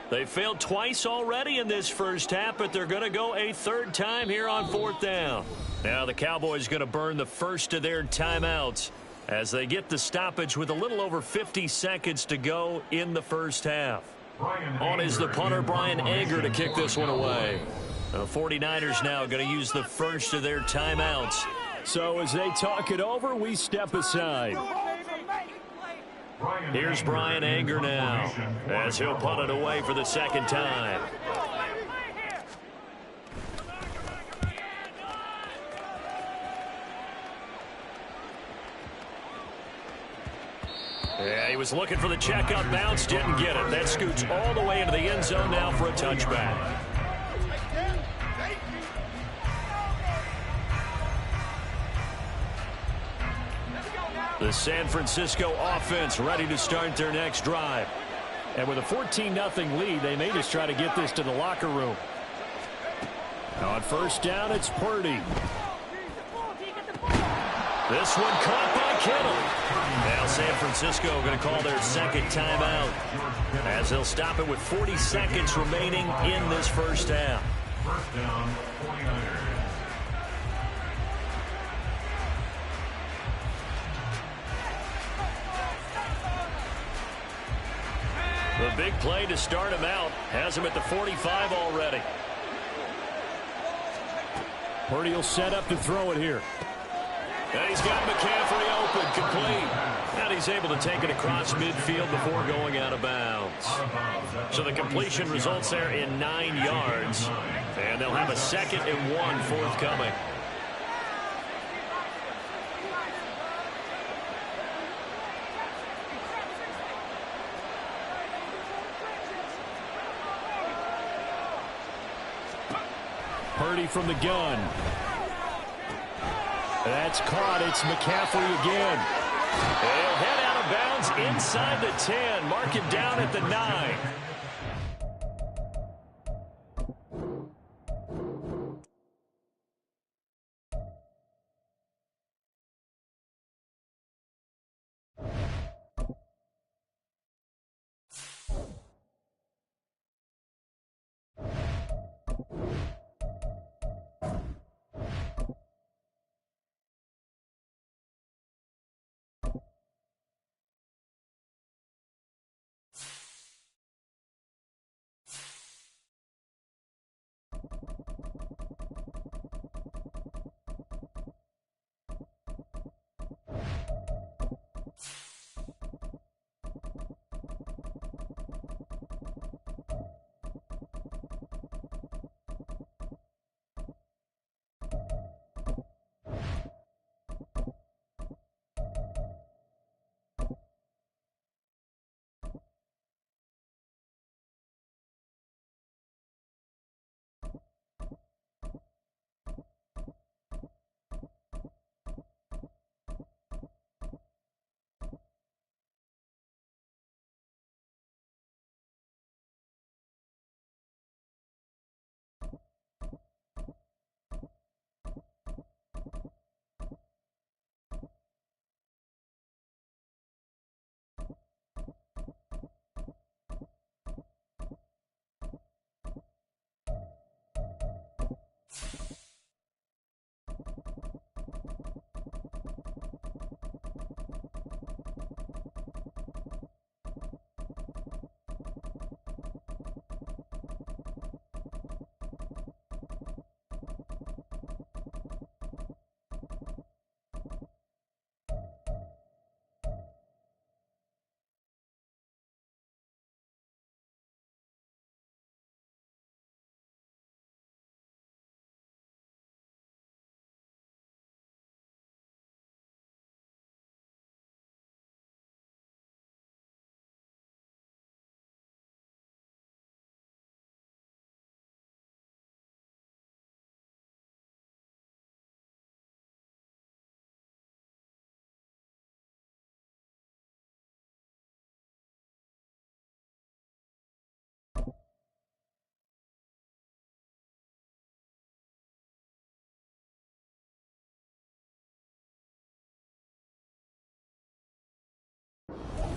They failed twice already in this first half, but they're going to go a 3rd time here on 4th down. Now the Cowboys going to burn the first of their timeouts as they get the stoppage with a little over 50 seconds to go in the first half. On is the punter, Brian Anger, to kick this one away. The 49ers now going to use the first of their timeouts. So as they talk it over, we step aside. Here's Brian Anger now as he'll punt it away for the 2nd time. Yeah, he was looking for the checkup bounce, didn't get it. That scoots all the way into the end zone now for a touchback. The San Francisco offense ready to start their next drive. And with a 14-0 lead, they may just try to get this to the locker room. On 1st down, it's Purdy. This one caught by Kittle. Now San Francisco going to call their 2nd timeout as they'll stop it with 40 seconds remaining in this first half.
1st down, 49ers.
The big play to start him out has him at the 45 already. Purdy will set up to throw it here. And he's got McCaffrey open, complete. And he's able to take it across midfield before going out of bounds. So the completion results there in 9 yards. And they'll have a 2nd and 1 forthcoming. Purdy from the gun. That's caught. It's McCaffrey again. He'll head out of bounds inside the 10. Mark him down at the 9.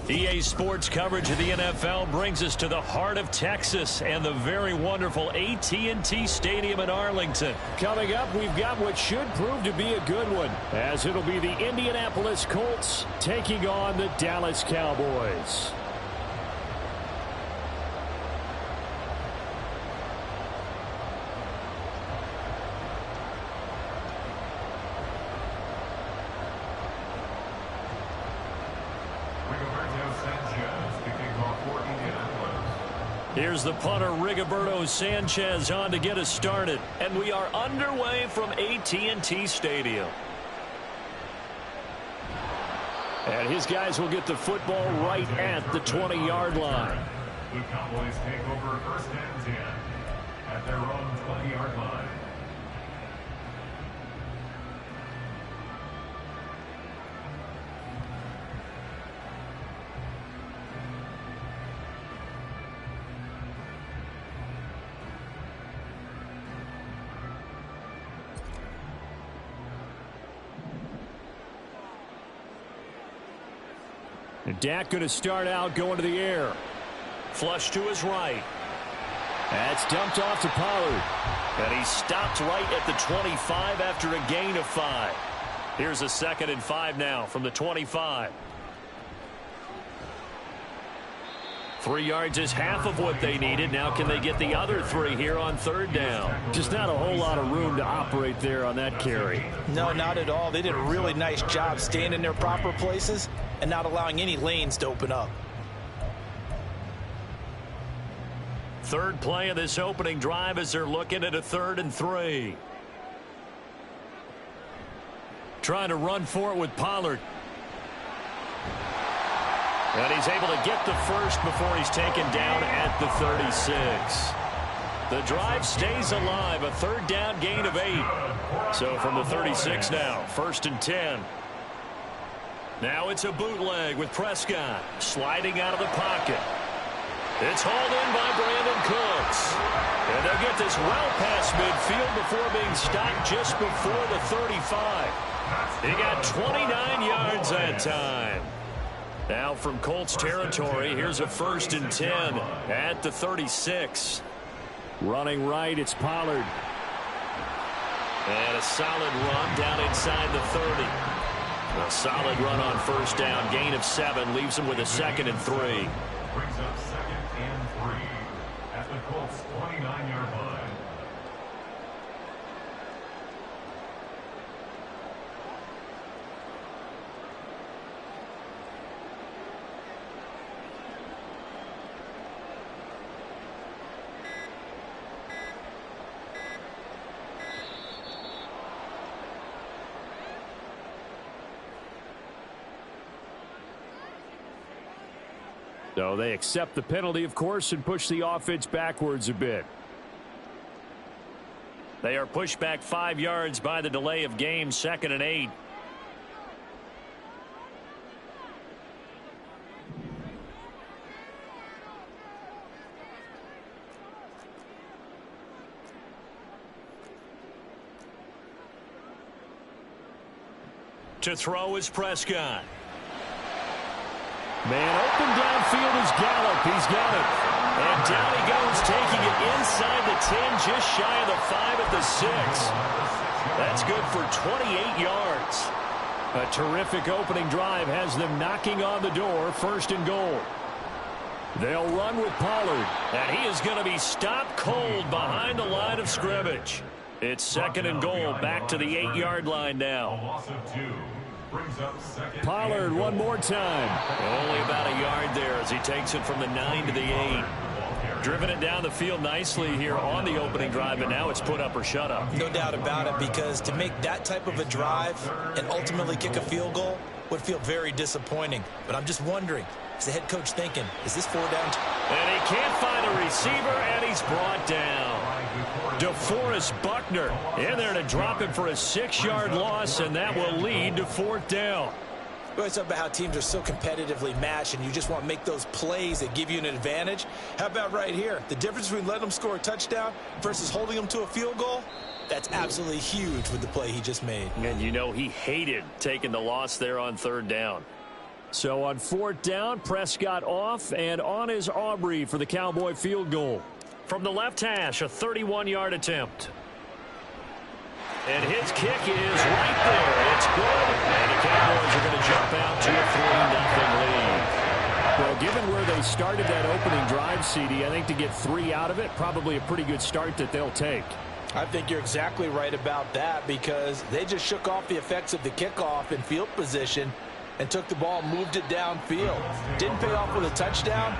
EA Sports coverage of the NFL brings us to the heart of Texas and the very wonderful AT&T Stadium in Arlington.
Coming up, we've got what should prove to be a good one, as it'll be the Indianapolis Colts taking on the Dallas Cowboys.
Here's the punter, Rigoberto Sanchez, on to get us started. And we are underway from AT&T Stadium.
And his guys will get the football right at the 20-yard line.
The Cowboys take over first and 10 at their own 20-yard line.
And Dak going to start out going to the air.
Flush to his right.
That's dumped off to Pollard.
And he stopped right at the 25 after a gain of 5. Here's a 2nd and 5 now from the 25. 3 yards is half of what they needed. Now can they get the other 3 here on 3rd down?
Just not a whole lot of room to operate there on that carry.
No, not at all. They did a really nice job staying in their proper places and not allowing any lanes to open up.
3rd play of this opening drive as they're looking at a 3rd and 3. Trying to run for it with Pollard. And he's able to get the first before he's taken down at the 36. The drive stays alive, a 3rd down gain of 8. So from the 36 now, 1st and 10. Now it's a bootleg with Prescott sliding out of the pocket. It's hauled in by Brandon Cooks. And they'll get this well past midfield before being stopped just before the 35. He got 29 yards that time. Now from Colts territory, here's a 1st and 10 at the 36.
Running right, it's Pollard.
And a solid run down inside the 30. A solid run on 1st down, gain of 7, leaves him with a 2nd and 3.
Brings up 2nd and 3 at the Colts 29-yard line.
So they accept the penalty, of course, and push the offense backwards a bit.
They are pushed back 5 yards by the delay of game, 2nd and 8. To throw is Prescott.
Man open downfield is Gallup. He's got it.
And down he goes, taking it inside the 10, just shy of the 5 at the 6. That's good for 28 yards.
A terrific opening drive has them knocking on the door, 1st and goal. They'll run with Pollard.
And he is going to be stopped cold behind the line of scrimmage. It's 2nd and goal, back to the 8-yard line now.
Pollard one more time.
Only about a yard there as he takes it from the 9 to the 8. Driven it down the field nicely here on the opening drive, and now it's put up or shut up.
No doubt about it, because to make that type of a drive and ultimately kick a field goal would feel very disappointing. But I'm just wondering, is the head coach thinking, is this 4 down?
And he can't find a receiver, and he's brought down. DeForest Buckner in there to drop him for a 6-yard loss, and that will lead to 4th down.
We always talk about how teams are so competitively matched, and you just want to make those plays that give you an advantage. How about right here? The difference between letting them score a touchdown versus holding them to a field goal, that's absolutely huge with the play he just made.
And you know he hated taking the loss there on 3rd down.
So on 4th down, Prescott off, and on is Aubrey for the Cowboy field goal.
From the left hash, a 31-yard attempt. And his kick is right there. It's good. And the Cowboys are going to jump out to a 3-0 lead.
Well, given where they started that opening drive, CD, I think to get 3 out of it, probably a pretty good start that they'll take.
I think you're exactly right about that, because they just shook off the effects of the kickoff in field position and took the ball and moved it downfield. Didn't pay off with a touchdown.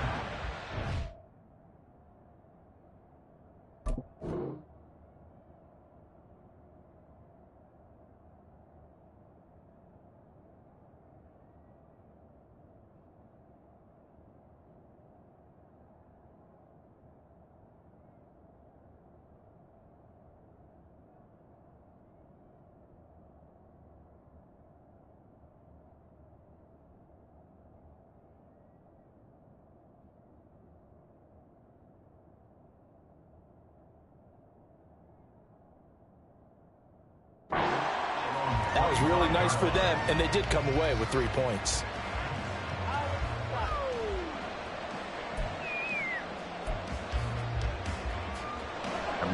That was really nice for them, and they did come away with 3 points.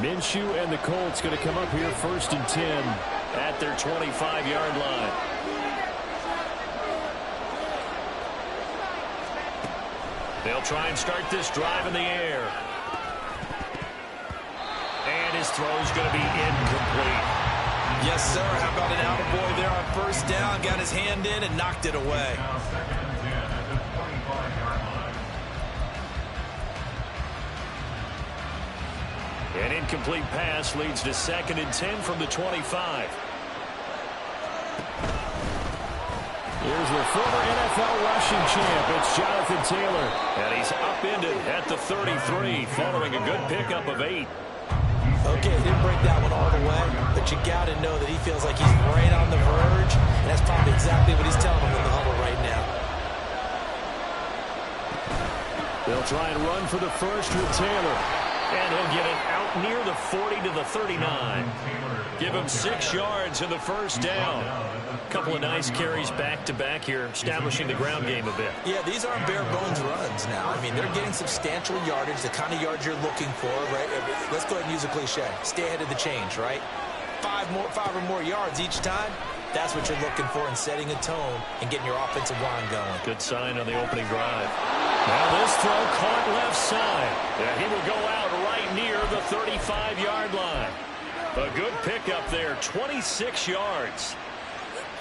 Minshew and the Colts going to come up here 1st and 10
at their 25-yard line. They'll try and start this drive in the air. And his throw's going to be incomplete.
Yes, sir. How about an attaboy there on 1st down? Got his hand in and knocked it away.
An incomplete pass leads to 2nd and 10 from the 25.
Here's the former NFL rushing champ. It's Jonathan Taylor.
And he's upended at the 33 following a good pickup of 8.
Okay, didn't break that one all the way, but you got to know that he feels like he's right on the verge, and that's probably exactly what he's telling him in the huddle right now.
They'll try and run for the first with Taylor.
And he'll get it out near the 40 to the 39. Give him 6 yards in the 1st down. A couple of nice carries back-to-back here, establishing the ground game a bit.
Yeah, these aren't bare-bones runs now. I mean, they're getting substantial yardage, the kind of yards you're looking for, right? Let's go ahead and use a cliche. Stay ahead of the change, right? 5 or more yards each time. That's what you're looking for in setting a tone and getting your offensive line going.
Good sign on the opening drive. Now this throw caught left side. And he will go out right near the 35-yard line. A good pickup there, 26 yards.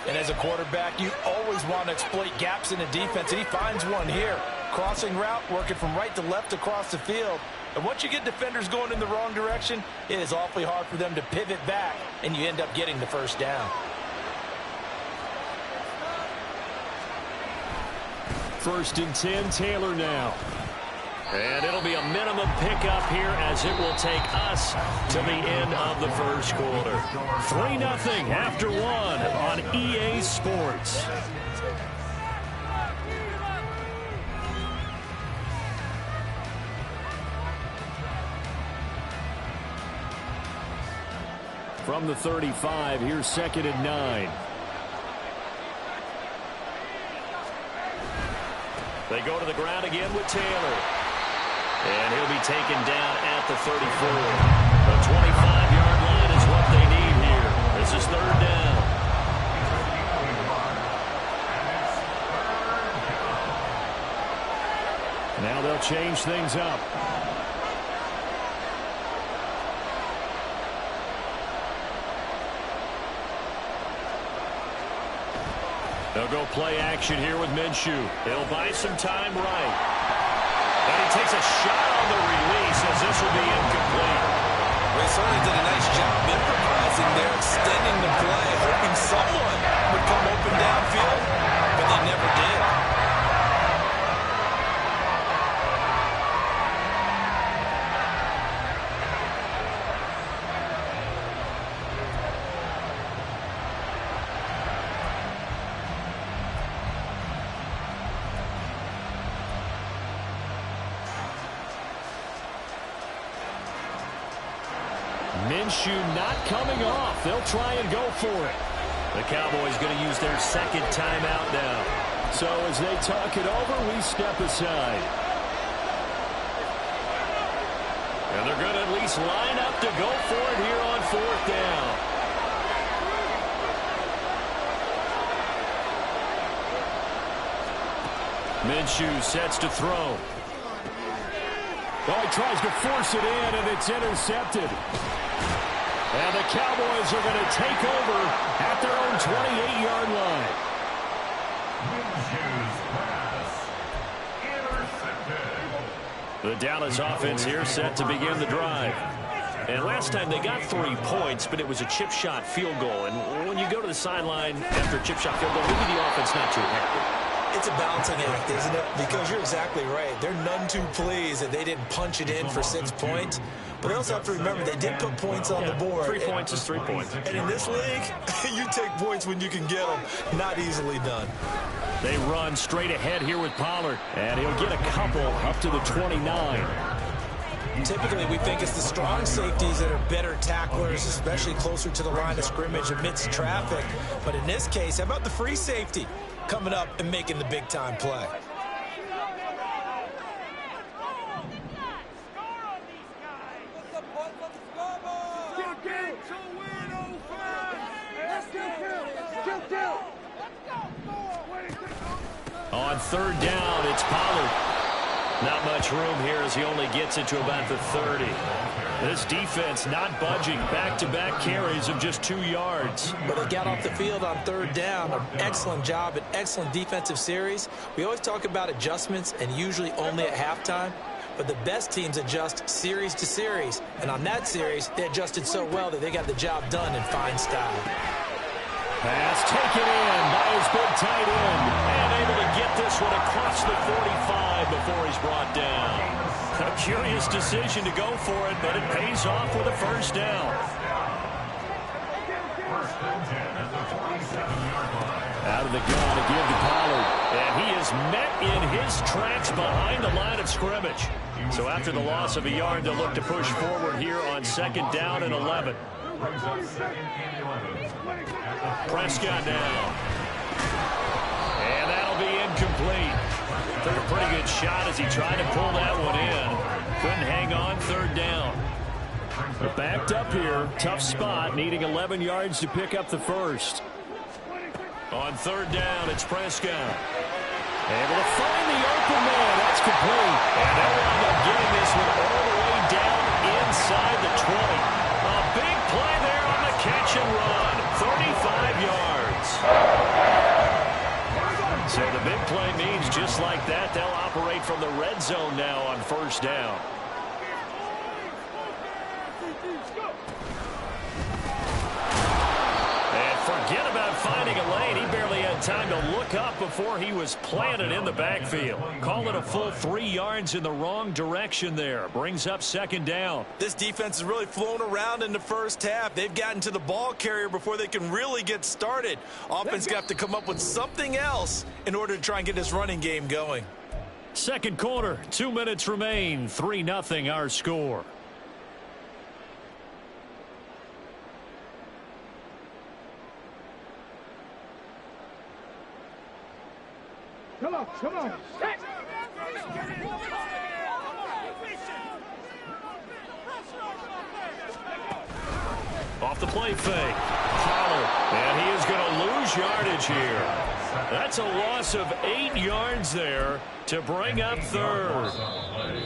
And as a quarterback, you always want to exploit gaps in the defense, and he finds one here. Crossing route, working from right to left across the field. And once you get defenders going in the wrong direction, it is awfully hard for them to pivot back, and you end up getting the 1st down.
First and 10, Taylor now.
And it'll be a minimum pickup here as it will take us to the end of the first quarter.
3-0 after one on EA Sports. From the 35, here's 2nd and 9.
They go to the ground again with Taylor. And he'll be taken down at the 34. The 25-yard line is what they need here. This is 3rd down.
Now they'll change things up.
They'll go play action here with Minshew. He'll buy some time right. And he takes a shot on the release as this will be incomplete.
They certainly did a nice job improvising there, extending the play, hoping someone would come open downfield, but they never did.
Minshew not coming off. They'll try and go for it.
The Cowboys going to use their 2nd timeout now.
So as they talk it over, we step aside.
And they're going to at least line up to go for it here on 4th down.
Minshew sets to throw. Oh, he tries to force it in, and it's intercepted. And the Cowboys are going to take over at their own 28-yard line.
The Dallas offense here set to begin the drive. And last time they got 3 points, but it was a chip shot field goal. And when you go to the sideline after a chip shot field goal, maybe the offense not too happy.
It's a balancing act, isn't it? Because you're exactly right. They're none too pleased that they didn't punch it in for 6 points. But they also have to remember they did put points on the board.
3 points is 3 points.
And in this league, you take points when you can get them. Not easily done.
They run straight ahead here with Pollard. And he'll get a couple up to the 29.
Typically, we think it's the strong safeties that are better tacklers, especially closer to the line of scrimmage amidst traffic. But in this case, how about the free safety coming up and making the big-time play?
On 3rd down, it's Pollard. Not much room here as he only gets it to about the 30. This defense not budging. Back-to-back carries of just 2 yards.
But they got off the field on 3rd down. An excellent job, an excellent defensive series. We always talk about adjustments and usually only at halftime. But the best teams adjust series to series. And on that series, they adjusted so well that they got the job done in fine style.
Pass taken in by his big tight end.
And able to get this one across the 45 before he's brought down. A curious decision to go for it, but it pays off with a 1st down.
Out of the gun to give to Pollard.
And he is met in his tracks behind the line of scrimmage. So after the loss of a yard, they'll look to push forward here on 2nd down and 11. Prescott now. And that'll be incomplete. Took a pretty good shot as he tried to pull that one in. Couldn't hang on 3rd down.
They're backed up here. Tough spot, needing 11 yards to pick up the 1st.
On 3rd down, it's Prescott.
Able to find the open man. That's complete.
And they'll end up getting this one all the way down inside the 20. A big play there on the catch and run. 35 yards. So the big play means just like that, they'll operate from the red zone now on 1st down. And Forget about finding a lane. He barely had time to look up before he was planted in the backfield. Call it a full 3 yards in the wrong direction there. Brings up second down.
This defense has really flown around in the first half. They've gotten to the ball carrier before they can really get started. Offense got to come up with something else in order to try and get this running game going.
Second quarter, 2 minutes remain. 3-0 our score.
Come on, come on.
Off the play fake. Pollard. And he is going to lose yardage here. That's a loss of 8 yards there to bring up third.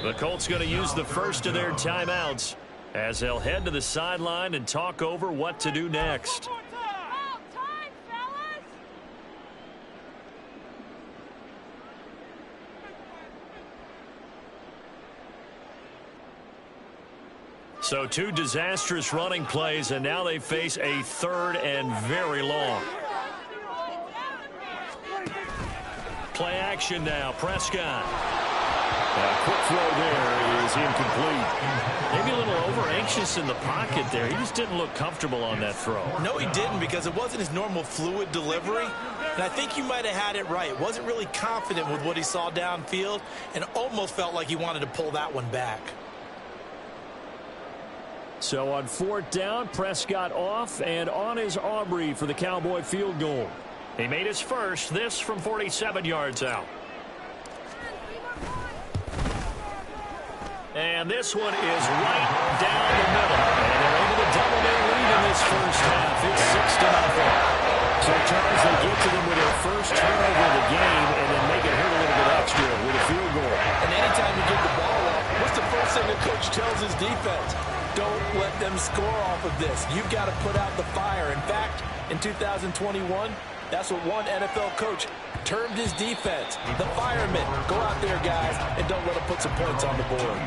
The Colts going to use the first of their timeouts as they'll head to the sideline and talk over what to do next. So 2 disastrous running plays, and now they face a third and very long. Play action now. Prescott. A quick throw there is incomplete. Maybe a little over-anxious in the pocket there. He just didn't look comfortable on that throw.
No, he didn't, because it wasn't his normal fluid delivery. And I think you might have had it right. Wasn't really confident with what he saw downfield and almost felt like he wanted to pull that one back.
So on 4th down, Prescott off, and on is Aubrey for the Cowboy field goal. He made his first, this from 47 yards out. And this one is right down the middle. And they're able to double their lead in this first half. It's 6-0. So, Charles, they get to them with their first turnover of the game and then make it hurt a little bit extra with a field goal.
And anytime you give the ball up, what's the first thing the coach tells his defense? Don't let them score off of this. You've got to put out the fire. In fact, in 2021, that's what one NFL coach termed his defense. The firemen. Go out there, guys, and don't let them put some points on the board.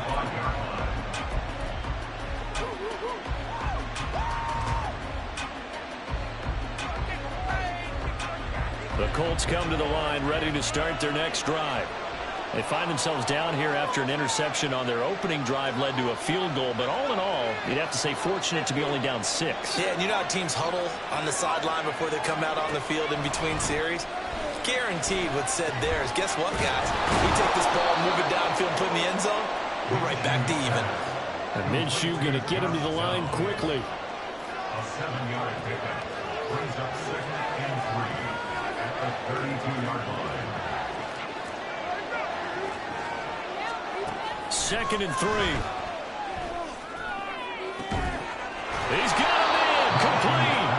The Colts come to the line ready to start their next drive. They find themselves down here after an interception on their opening drive led to a field goal. But all in all, you'd have to say fortunate to be only down 6.
Yeah, and you know how teams huddle on the sideline before they come out on the field in between series? Guaranteed what's said there is, guess what, guys? We take this ball, move it downfield, put it in the end zone, we're right back to even.
And Minshew going to get him to the line quickly.
A 7-yard pickup brings up 2nd and 3 at the 32-yard line.
2nd and 3. He's got him in. Complete.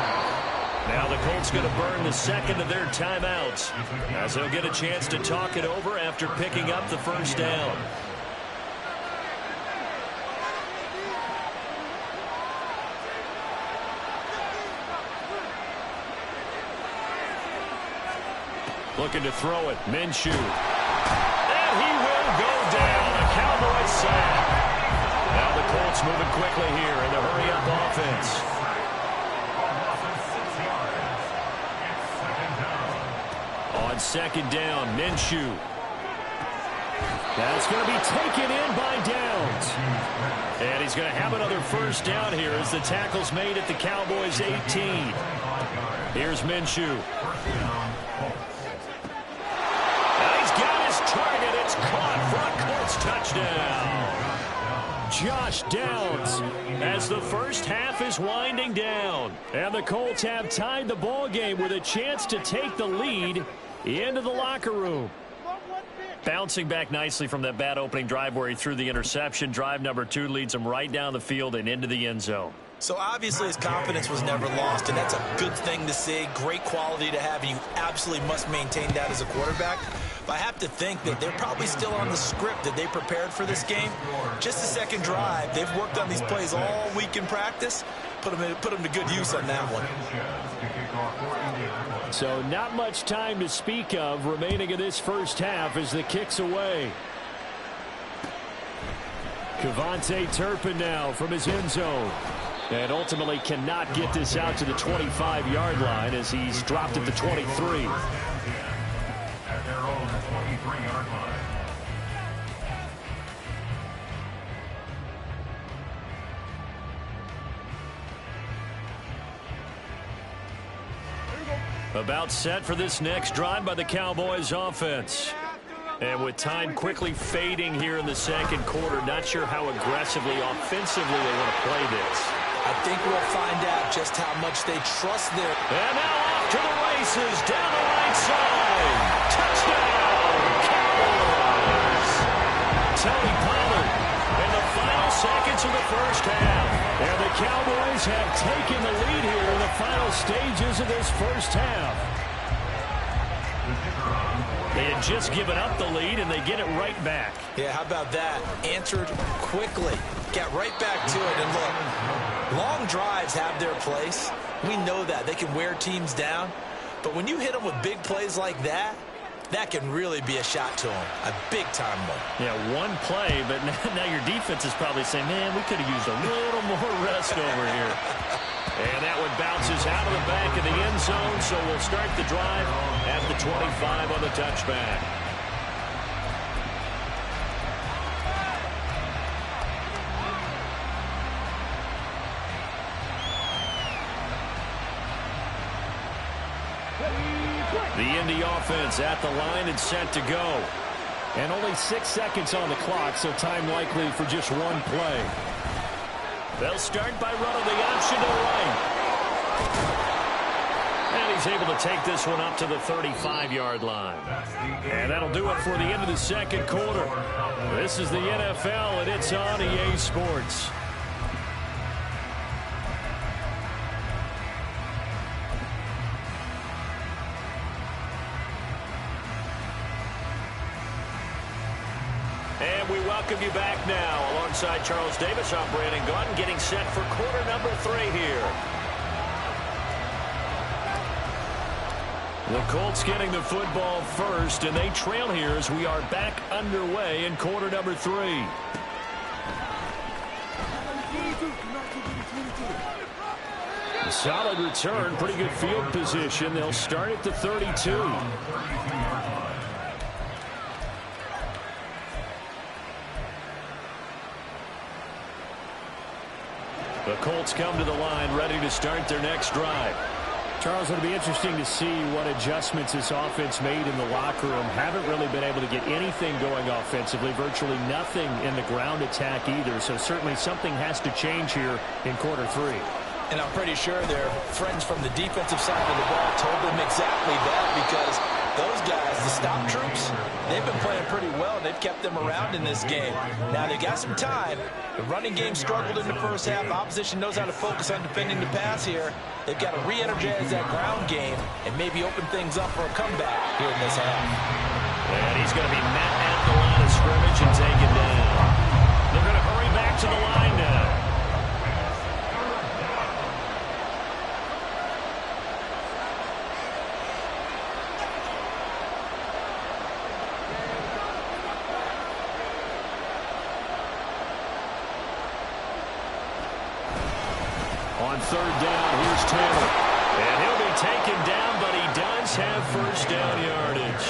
Now the Colts going to burn the second of their timeouts as they'll get a chance to talk it over after picking up the first down. Looking to throw it. Minshew. And he will go down. A Cowboy sack. Now the Colts moving quickly here in the hurry-up offense. On 2nd down, Minshew. That's going to be taken in by Downs. And he's going to have another first down here as the tackle's made at the Cowboys' 18. Here's Minshew. Target, it's caught for a Colts touchdown. Josh Downs as the first half is winding down. And the Colts have tied the ball game with a chance to take the lead into the locker room. Bouncing back nicely from that bad opening drive where he threw the interception. Drive number 2 leads him right down the field and into the end zone.
So obviously his confidence was never lost, and that's a good thing to see. Great quality to have, and you absolutely must maintain that as a quarterback. But I have to think that they're probably still on the script that they prepared for this game. Just the second drive. They've worked on these plays all week in practice. Put them to good use on that one.
So not much time to speak of remaining in this first half as the kick's away. Kevontae Turpin now from his end zone.
And ultimately cannot get this out to the 25-yard line as he's dropped at the 23.
At their own 23-yard line.
About set for this next drive by the Cowboys offense. And with time quickly fading here in the second quarter, not sure how aggressively, offensively they want to play this.
I think we'll find out just how much they trust their...
And now off to the races, down the right side. Touchdown, Cowboys. Tony Pollard in the final seconds of the first half. And the Cowboys have taken the lead here in the final stages of this first half. They had just given up the lead, and they get it right back.
Yeah, how about that? Answered quickly. Got right back to it. And look, long drives have their place. We know that. They can wear teams down. But when you hit them with big plays like that, that can really be a shot to them. A big-time one.
Yeah, one play, but now your defense is probably saying, man, we could have used a little more rest over here.
And that one bounces out of the back of the end zone, so we'll start the drive at the 25 on the touchback. The Indy offense at the line and set to go.
And only 6 seconds on the clock, so time likely for just one play.
They'll start by running the option to the right. And he's able to take this one up to the 35-yard line. And that'll do it for the end of the second quarter. This is the NFL, and it's on EA Sports. And we welcome you back now. Alongside Charles Davis, I'm Brandon Gaudin, getting set for quarter number 3 here. The Colts getting the football first, and they trail here as we are back underway in quarter number 3. A solid return, pretty good field position. They'll start at the 32. The Colts come to the line, ready to start their next drive.
Charles, it'll be interesting to see what adjustments this offense made in the locker room. Haven't really been able to get anything going offensively, virtually nothing in the ground attack either. So certainly something has to change here in quarter 3.
And I'm pretty sure their friends from the defensive side of the ball told them exactly that, because those guys, the stop troops, they've been playing pretty well, and they've kept them around in this game. Now, they got some time. The running game struggled in the first half. Opposition knows how to focus on defending the pass here. They've got to re-energize that ground game and maybe open things up for a comeback here in this half.
And he's going to be met at the line of scrimmage and taken down. They're going to hurry back to the line now. On third down, here's Taylor. And he'll be taken down, but he does have first down yardage.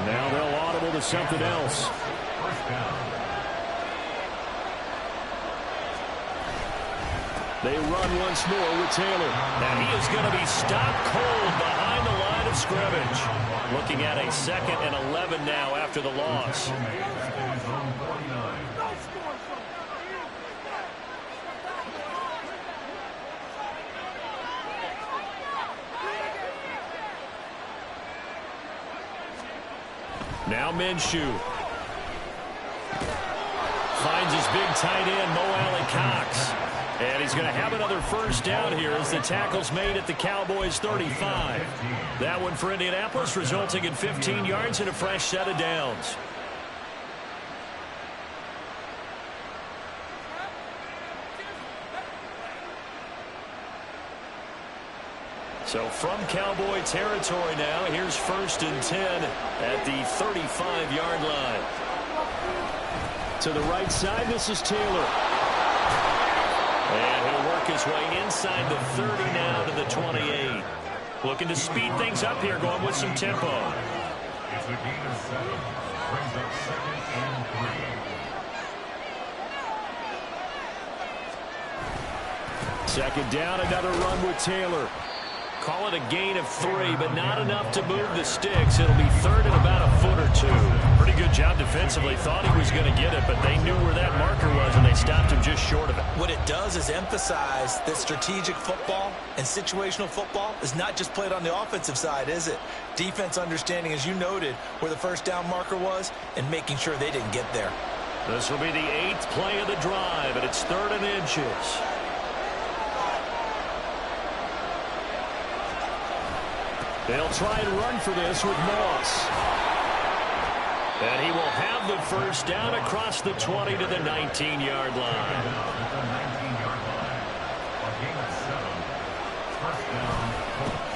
Now they'll audible to something else.
They run once more with Taylor. Now he is going to be stopped cold behind the line of scrimmage. Looking at a 2nd and 11 now after the loss. Now Minshew. Finds his big tight end, Mo Alley-Cox. And he's going to have another first down here as the tackle's made at the Cowboys' 35. That one for Indianapolis, resulting in 15 yards and a fresh set of downs. So from Cowboy territory now, here's 1st and 10 at the 35-yard line.
To the right side, this is Taylor.
And he'll work his way inside the 30 now to the 28. Looking to speed things up here, going with some tempo.
It's a gain of 7. Brings up 2nd and 3.
Second down, another run with Taylor.
Call it a gain of 3, but not enough to move the sticks. It'll be 3rd and about a foot or 2. Pretty good job defensively. Thought he was going to get it, but they knew where that marker was, and they stopped him just short of it.
What it does is emphasize that strategic football and situational football is not just played on the offensive side, is it? Defense understanding, as you noted, where the first down marker was and making sure they didn't get there.
This will be the 8th play of the drive, and it's 3rd and inches.
They'll try and run for this with Moss.
And he will have the first down across the 20 to the 19-yard line.
At the 19-yard line. A gain of 7. First down.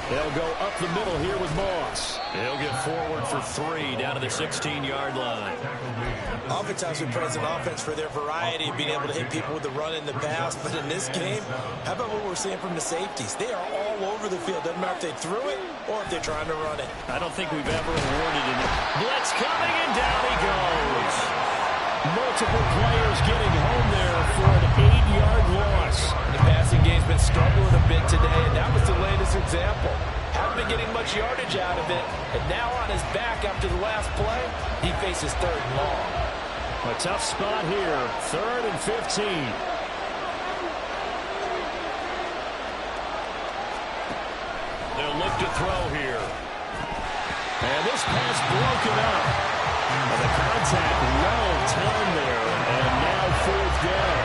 They'll go up the middle here with Moss.
He'll get forward for 3 down to the 16-yard line.
Oftentimes we praise an offense for their variety of being able to hit people with the run in the pass, but in this game, how about what we're seeing from the safeties? They are all over the field. Doesn't matter if they threw it or if they're trying to run it.
I don't think we've ever awarded it. Blitz coming, and down he goes.
Multiple players getting home there for an 8-yard loss.
The passing game's been struggling a bit today, and that was the latest example. Haven't been getting much yardage out of it, and now on his back after the last play, he faces 3rd and long.
A tough spot here, 3rd and 15.
They'll look to throw here.
And this pass broken up. And the contact, no time there, and now 4th down.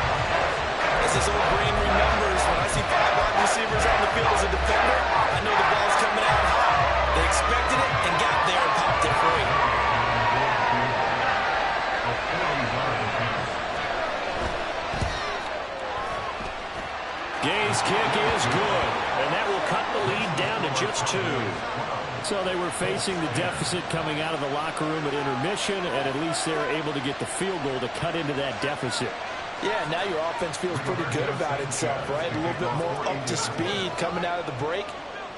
As this old brain remembers, when I see 5 wide receivers on the field as a defender, I know the ball's coming out high. They expected it and got there and popped it free.
Gay's kick is good, and that will cut the lead down to just 2.
So they were facing the deficit coming out of the locker room at intermission, and at least they were able to get the field goal to cut into that deficit.
Yeah, now your offense feels pretty good about itself, right? A little bit more up to speed coming out of the break.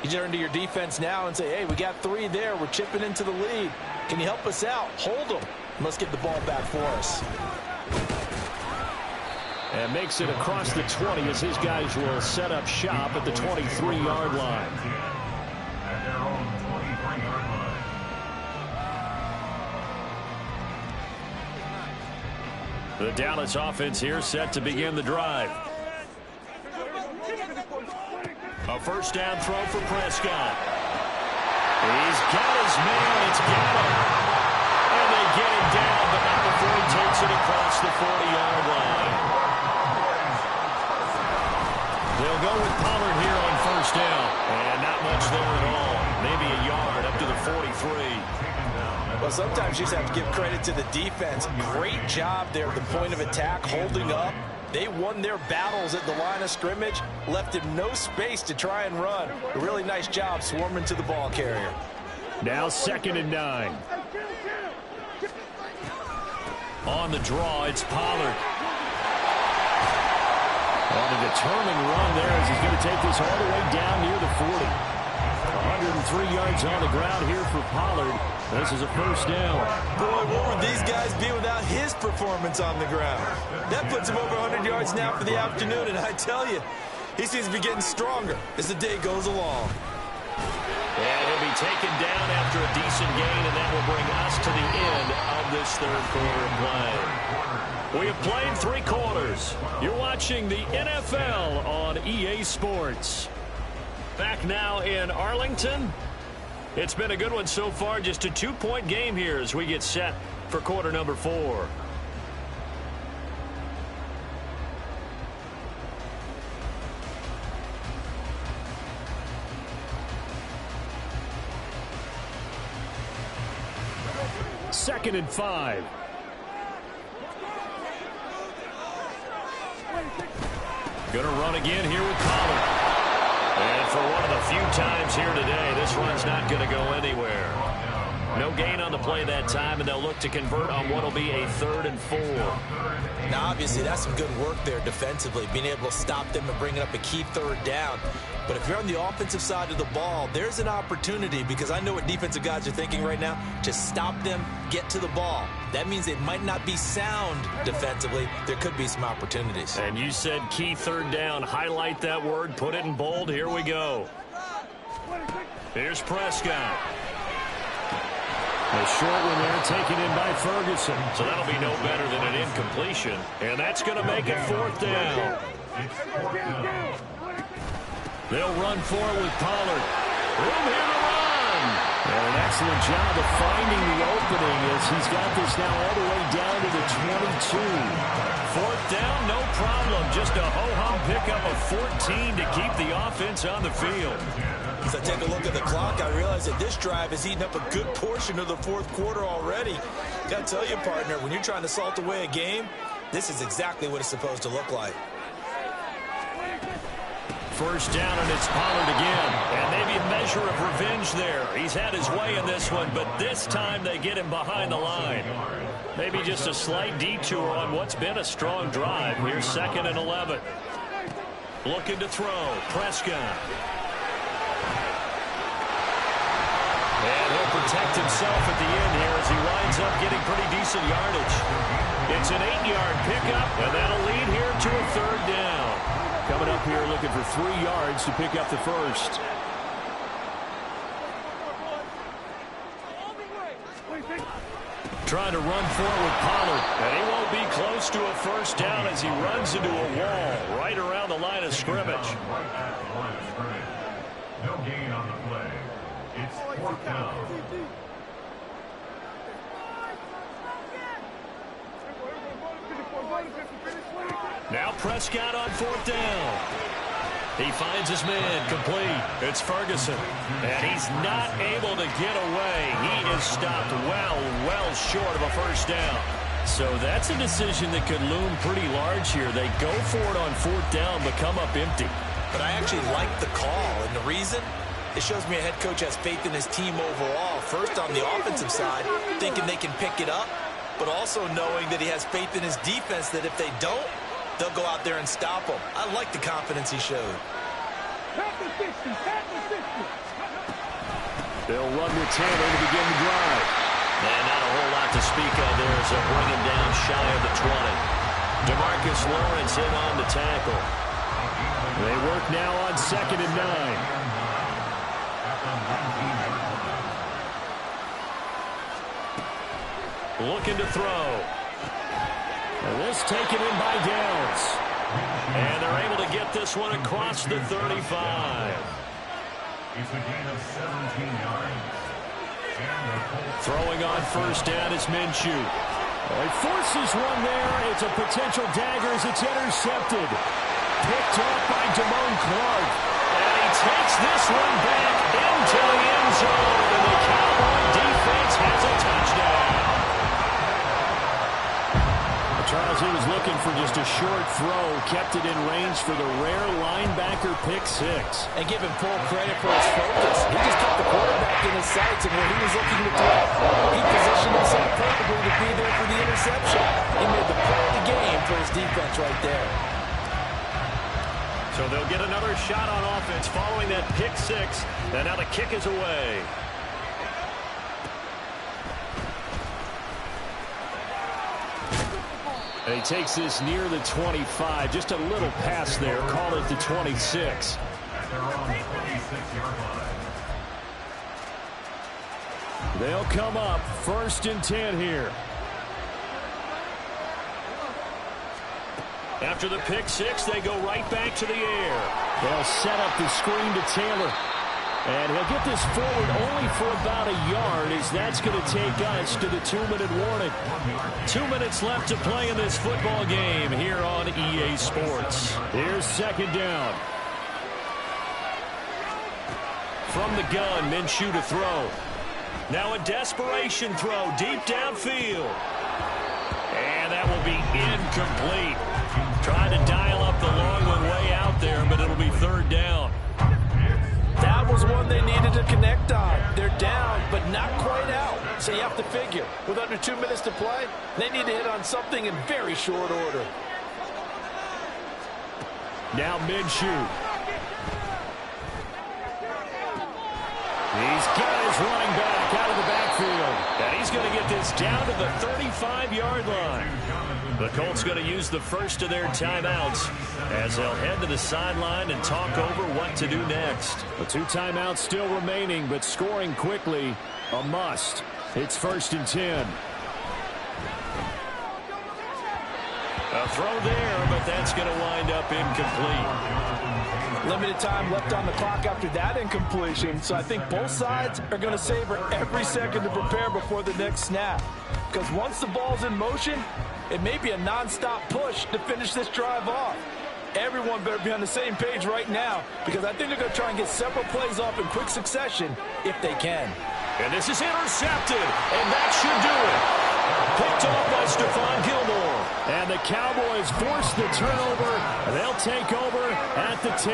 You turn to your defense now and say, hey, we got 3 there. We're chipping into the lead. Can you help us out? Hold them. Let's get the ball back for us.
And makes it across the 20 as his guys will set up shop at the 23-yard line.
At their own 23-yard line.
The Dallas offense here set to begin the drive. A first down throw for Prescott. He's got his man. It's got him. And they get him down, but not before he takes it across the 40-yard line. They'll go with Pollard here on first down. And not much there at all. Maybe a yard up to the 43.
Well, sometimes you just have to give credit to the defense. Great job there at the point of attack, holding up. They won their battles at the line of scrimmage, left him no space to try and run. A really nice job swarming to the ball carrier.
Now 2nd and 9.
On the draw, it's Pollard.
On a determined run there as he's going to take this all the way down near the 40. 103 yards on the ground here for Pollard. This is a first down.
Boy, what would these guys be without his performance on the ground? That puts him over 100 yards now for the afternoon, and I tell you, he seems to be getting stronger as the day goes along.
And he'll be taken down after a decent gain, and that will bring us to the end of this 3rd quarter play. We have played 3 quarters. You're watching the NFL on EA Sports. Back now in Arlington. It's been a good one so far. Just a 2-point game here as we get set for quarter number 4.
Second and 5.
Going to run again here with Pollard. And for one of the few times here today, this run's not going to go anywhere. No gain on the play that time, and they'll look to convert on what will be a 3rd and 4.
Now, obviously, that's some good work there defensively, being able to stop them and bringing up a key 3rd down. But if you're on the offensive side of the ball, there's an opportunity, because I know what defensive guys are thinking right now. Just stop them, get to the ball. That means they might not be sound defensively. There could be some opportunities.
And you said key 3rd down. Highlight that word, put it in bold. Here we go. Here's Prescott.
A short one there taken in by Ferguson.
So that'll be no better than an incompletion. And that's going to make it 4th down. They'll run for it with Pollard. Room here to run.
And an excellent job of finding the opening as he's got this now all the way down to the 22.
4th down, no problem. Just a ho-hum pickup of 14 to keep the offense on the field.
As I take a look at the clock, I realize that this drive has eaten up a good portion of the 4th quarter already. Got to tell you, partner, when you're trying to salt away a game, this is exactly what it's supposed to look like.
1st down, and it's Pollard again. And maybe a measure of revenge there. He's had his way in this one, but this time they get him behind the line. Maybe just a slight detour on what's been a strong drive. Here's 2nd and 11. Looking to throw. Prescott. And he'll protect himself at the end here as he winds up getting pretty decent yardage. It's an 8-yard pickup, and that'll lead here to a 3rd down.
Coming up here looking for 3 yards to pick up the 1st.
Trying to run forward with Pollard, and he won't be close to a 1st down as he runs into a wall right around the line of scrimmage.
No gain on the play. It's 4th down.
Now Prescott on 4th down. He finds his man complete. It's Ferguson. And he's not able to get away. He is stopped well short of a 1st down. So that's a decision that could loom pretty large here. They go for it on 4th down, but come up empty.
But I actually like the call, and the reason? It shows me a head coach has faith in his team overall. First, on the offensive side, thinking they can pick it up, but also knowing that he has faith in his defense that if they don't, they'll go out there and stop them. I like the confidence he showed.
They'll run with Tanner to begin the drive.
And not a whole lot to speak of there as they'll bring him down shy of the 20. DeMarcus Lawrence in on the tackle.
They work now on 2nd and 9.
Looking to throw.
And this taken in by Downs.
And they're able to get this one across the 35.
It's a gain of 17 yards.
Throwing on 1st down, it's Minshew.
He forces one there. It's a potential dagger as it's intercepted. Picked off by Damone Clark.
And he takes this one back into the end zone. And the Cowboy defense has a touchdown.
Charles, he was looking for just a short throw, kept it in range for the rare linebacker pick 6.
And give him full credit for his focus. He just kept the quarterback in his sights, and when he was looking to throw, he positioned himself perfectly to be there for the interception. He made the play of the game for his defense right there.
So they'll get another shot on offense following that pick 6, and now the kick is away.
And he takes this near the 25. Just a little pass there. Call it the 26. They'll come up 1st and 10 here.
After the pick 6, they go right back to the air.
They'll set up the screen to Taylor. And he'll get this forward only for about a yard, as that's going to take us to the 2-minute warning.
2 minutes left to play in this football game here on EA Sports.
Here's 2nd down.
From the gun, Minshew to throw. Now a desperation throw deep downfield. And that will be incomplete. Trying to dial up the long one way out there, but it'll be 3rd down.
That was one they needed to connect on. They're down, but not quite out. So you have to figure, with under 2 minutes to play, they need to hit on something in very short order.
Now Minshew. He's got his running back out of the backfield.
And he's going to get this down to the 35-yard line. The Colts going to use the first of their timeouts as they'll head to the sideline and talk over what to do next.
The 2 timeouts still remaining, but scoring quickly, a must. It's 1st and 10.
A throw there, but that's going to wind up incomplete.
Limited time left on the clock after that incompletion, so I think both sides are going to savor every second to prepare before the next snap. Because once the ball's in motion, it may be a non-stop push to finish this drive off. Everyone better be on the same page right now, because I think they're going to try and get several plays off in quick succession if they can.
And this is intercepted, and that should do it. Picked off by Stephon Gilmore.
And the Cowboys force the turnover. They'll take over at the 10.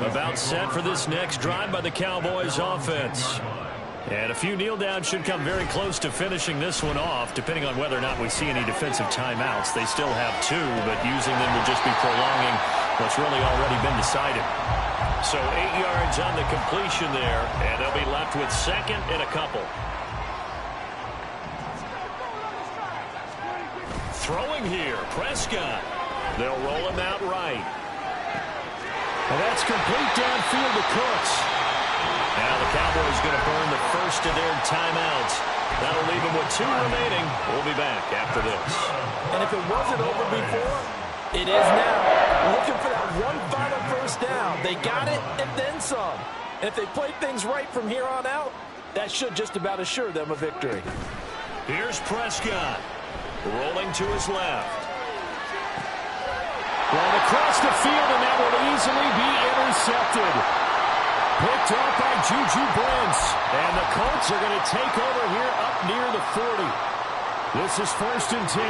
About set for this next drive by the Cowboys offense. And a few kneel downs should come very close to finishing this one off, depending on whether or not we see any defensive timeouts. They still have 2, but using them will just be prolonging what's really already been decided. So 8 yards on the completion there, and they'll be left with 2nd and a couple. Throwing here, Prescott. They'll roll him out right.
And that's complete downfield to Cooks.
Now the Cowboys going to burn the first of their timeouts. That'll leave them with 2 remaining. We'll be back after this.
And if it wasn't over before, it is now. Looking for that one final first down. They got it and then some. And if they play things right from here on out, that should just about assure them a victory.
Here's Prescott. Rolling to his left.
Well, across the field, and that will easily be intercepted. Picked off by Juju Brents. And the Colts are going to take over here up near the 40. This is 1st and 10.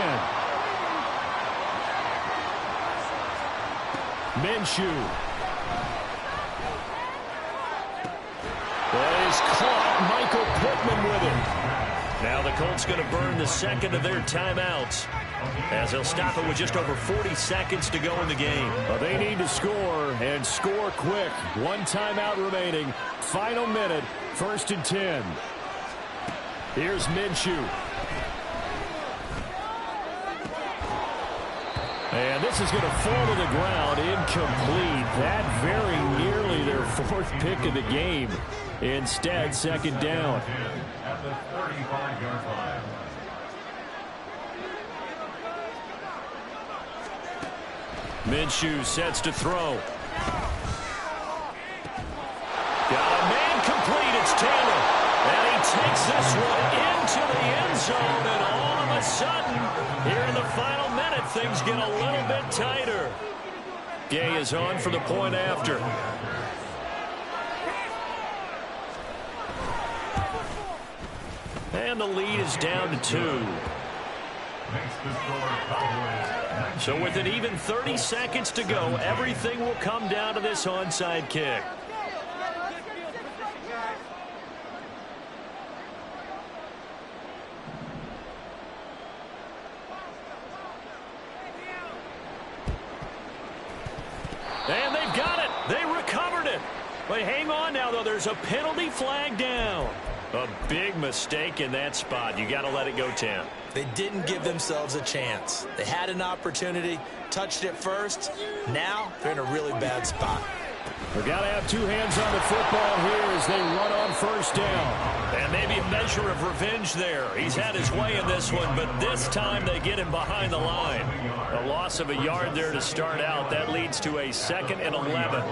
Minshew. That is caught. Michael Pittman with it.
Now the Colts going to burn the 2nd of their timeouts as they'll stop it with just over 40 seconds to go in the game.
Well, they need to score, and score quick. 1 timeout remaining. Final minute, 1st and 10. Here's Minshew. And this is going to fall to the ground, incomplete. That very nearly their 4th pick of the game. Instead, 2nd down.
At the 35-yard line.
Minshew sets to throw. Got a man complete. It's Taylor. And he takes this one into the end zone. And all of a sudden, here in the final minute, things get a little bit tighter. Gay is on for the point after. And the lead is down to 2. So with an even 30 seconds to go, everything will come down to this onside kick. And they've got it. They recovered it. But hang on now, though. There's a penalty flag down. A big mistake in that spot. You got to let it go, Tim.
They didn't give themselves a chance. They had an opportunity, touched it first. Now they're in a really bad spot.
We've got to have 2 hands on the football here as they run on 1st down.
And maybe a measure of revenge there. He's had his way in this one, but this time they get him behind the line. A loss of a yard there to start out. That leads to a 2nd and 11.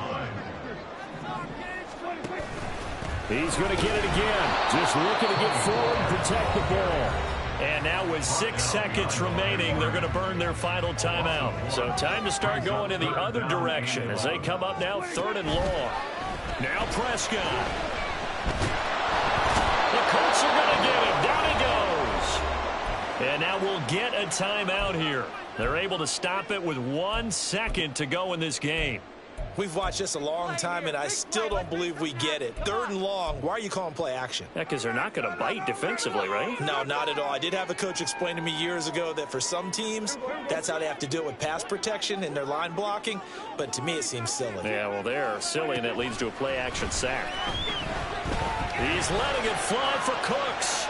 He's going to get it again. Just looking to get forward and protect the ball.
And now with 6 seconds remaining, they're going to burn their final timeout. So time to start going in the other direction as they come up now 3rd and long. Now Prescott. The Colts are going to get him. Down he goes. And now we'll get a timeout here. They're able to stop it with 1 second to go in this game.
We've watched this a long time, and I still don't believe we get it. 3rd and long. Why are you calling play action?
Yeah, because they're not going to bite defensively, right?
No, not at all. I did have a coach explain to me years ago that for some teams, that's how they have to deal with pass protection and their line blocking. But to me, it seems silly.
Yeah, well, they're silly, and that leads to a play action sack.
He's letting it fly for Cooks.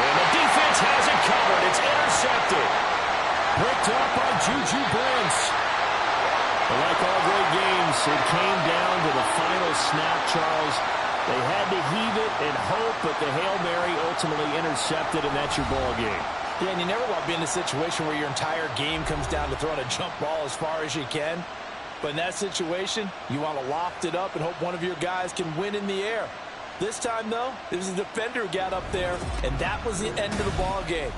And the defense has it covered. It's intercepted. Bricked up by Juju Brents.
Like all great games, it came down to the final snap, Charles. They had to heave it and hope, but the Hail Mary ultimately intercepted, and that's your ball game.
Yeah, and you never want to be in a situation where your entire game comes down to throwing a jump ball as far as you can. But in that situation, you want to loft it up and hope one of your guys can win in the air. This time, though, it was a defender who got up there, and that was the end of the ball game.